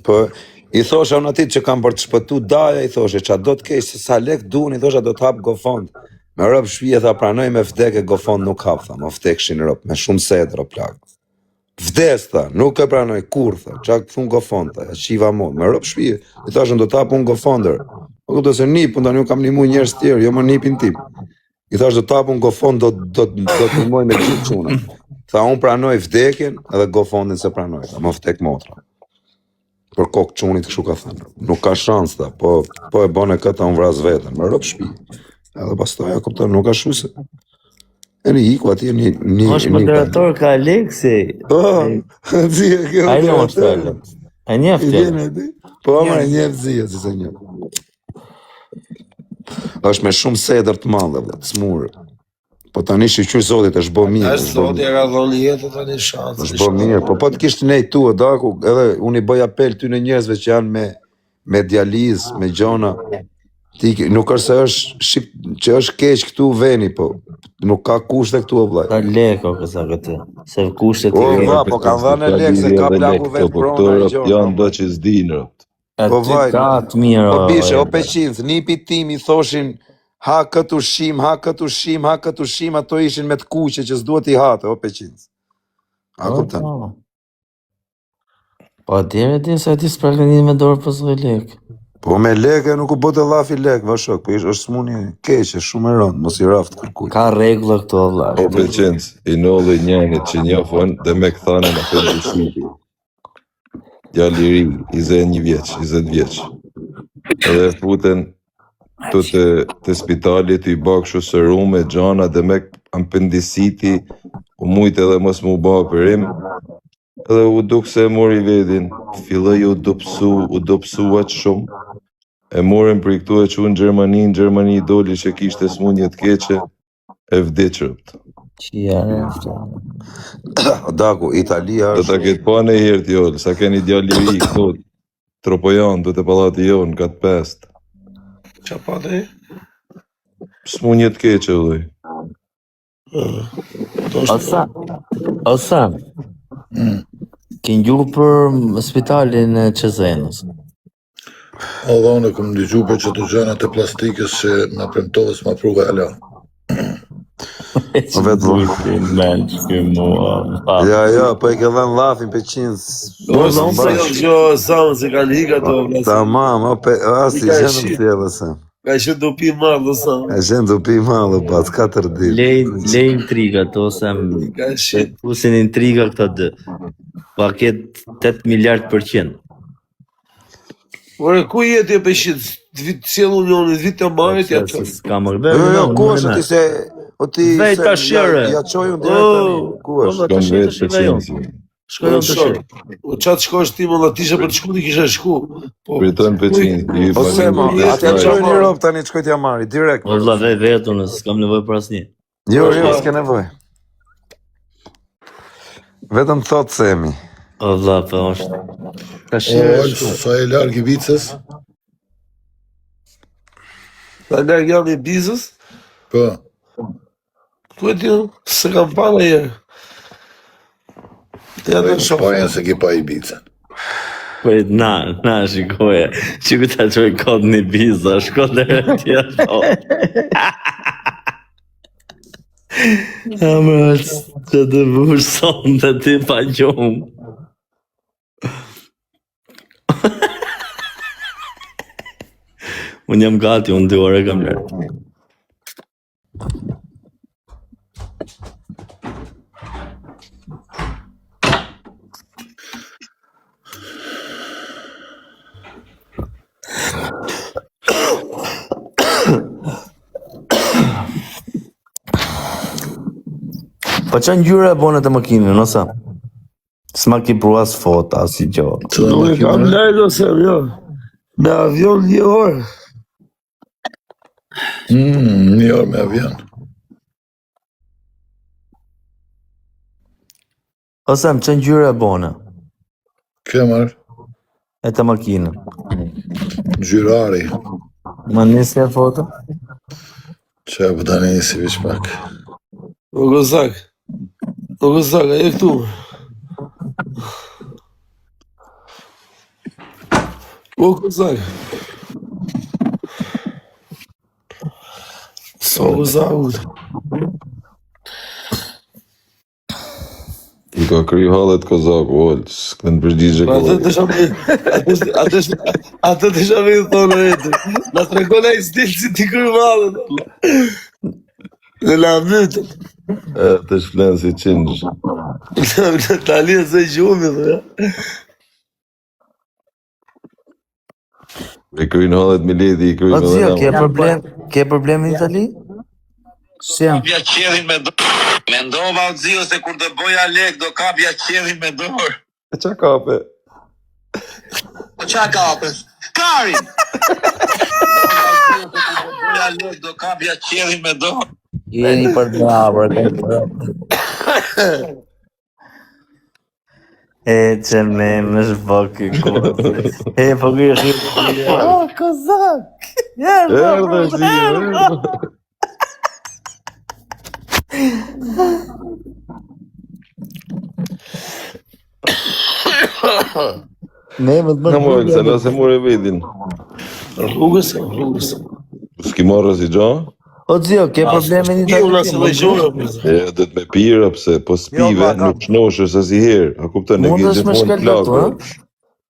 Po i thosha unë atit që kam për të shpëtu daja, i thoshe qa do të kesh se sa lek dun, i thosha do të hap gofond. Me rob shpia tha pranoj me vdek e gofond nuk hap, tha, më vdekshin rob, me shumë sedro plak. Vdes, tha, nuk e pranoj kur, tha, qa këthun gofond, tha, qiva mod, me rob shpia, i thoshe do të hap unë gofonder. Po këto se nipun, tani unë kam nimu njerës tjerë, jo më nipin tim. I thash do t'apun gofond, do të moj me gjithë quna. Tha unë pranoj vdekjen edhe gofondin se pranoj, tha më vdek motra. Për kokë qunit kështu ka thënë. Nuk ka shans, tha, po e bone këta unë vras vetën, më rëp shpi. Edhe pastaj ja kupton, nuk ka shuse. E një iku atje një... Është moderator ka Aleksi. Po, zia kjo... A i në është Alex. A njeftë. Po, amër e njeftë zia, si se njeftë. Është me shumë sedër të madhe, të smurë. Po tani shqyr zotit është bo mirë. Është zotit e ka dhoni jetë tani shansë. është bo mirë, po të kishtë nej tu, daku, edhe unë i bëj apel ty në njerëzve që janë me dializë, me gjona, Nuk është se që është keq këtu veni, po nuk ka kushte këtu o vllai. Ta leko kësa këtë, se kushtet Po vlla, po kanë dhënë lek se ka plaku vetë po prona këto gjona. janë do që s'dinë. Po aty vaj, ka të mirë. po bishe, o peqinth, nipi tim i thoshin ha këtë ushqim, ato ishin me të kuqe që s'duhet i hate, o peqinth. A kupton? Po atjere ti se ti s'prak një me dorë për s've lek. Po me lekë nuk u bote llafi lek, vashok, po është smuni keqe, shumë e rëndë, mos i raft kërkuj. Ka rregulla këto vlla. O peqenc, i nolli njenit që njofën dhe me këthane në pëndisiti. Djali i ri, 21 vjeç, 20 vjeç. Edhe futen të spitalit i bakshu serume, gjana dhe me appendisiti, u mujt edhe mos mu ba përim, edhe u duk se e mori vedin, filloj u dopsu aq shumë, e morin për i këtu e që në Gjermani i doli që kishte smunjet keqe, e vdiqët. Që janë Daku, Italia Do ta ketë pa në herë t'jollë, sa keni djali i këtu, Tropojan, do të pallati jonë, ka të pest. Qa pa të e? Smunjet keqe, dhej. Osa, ke ngjur për spitalin e Qezenës. Edhe unë kom dëgju për që të gjënat e plastikës që na premtovës ma pruve ala. Ja, po e ke dhënë llafin peqinth. Se ka liga to. Tamam, si gjendëm tjela se. Ka që do pi malë, sa. E gjendë u pi malë, pas 4 ditë. Le intrigat, ose pusin intriga këta dë. Pa ketë 8 miliard%. Ore, ku jeti e peshit? Cjellë unionit, vitë të marit, ja të... Ka më rbe, Jo, ku është ti se... O ti... Vej ta shire. Ja qoj unë direkt tani. Ku është? Kam vetë peqenci. Shkojnë të shirë. O qatë shkosh ti, më dhe tisha për të shku, ti kisha shku. Priton peqenci. Ose ma, atë ja qoj një ropë tani të shkoj t'ja marri, direkt. O vlla vetë unë, s'kam nevoj për asnjë. Jo, s'ke nevoj. Vetëm thot Semi. O vlla, po është. O, sa e larg i vicës? Ta lërg jam i bizës, Po, ku e ti, se kam pa në jerë. Ja të shumë. pajen se ki pa i vicën. Po na shikoje, që ku ta qoj kod një biza, shko dhe tja to. Amër, që të vush son dhe ti pa gjumë. Unë jam gati, unë 2 ore kam lërë. Po që ngjyra e bone të makinën, ose? S'ma ki pru as foto, as I gjo. Nuk e kam lërg ose, jo. Me avion 1 orë. 1 orë me avion. Ose më që ngjyra e bone, Kemar, e të makinën. gjyrari, Ma nisi e foto? që e pëtani si vish pak. O gozak, a e këtu. O gozak. So gozak. I ka kry hallet Kozaku, ol, s'kënë përgjigje Atë të shame i thonë vetë. Na të regona I stilë si ti kërë malën. Në la mytën. të shflenë si qinësh. Në talje se gjumi, dhe. I krynë hallet Mileti, I krynë O edhe zio, ke problem në Itali? Si jam? Kapja qedhin me dorë. Mendova o zio se kur do boja lek do kapja qedhin me dorë. E qa kape? Po qa kape? Kari! Mendova o zio se kur do boja lek do kapja qedhin me dorë. Jeni për brabër, E që me më shboki kodë. E, po kërë. O, kozak! Erdhe si, erdhe. Ne më të Në mojë, se nëse mure vidin. Rrugës. S'ki marrë si gjo? O zio, ke probleme një Ti unë asë lejgjore. E, dhe të me pira, pse, po s'pive, nuk shnoshë se si herë. A kupton, e Mundesh ke me gjithmonë shkelbetu, plagë.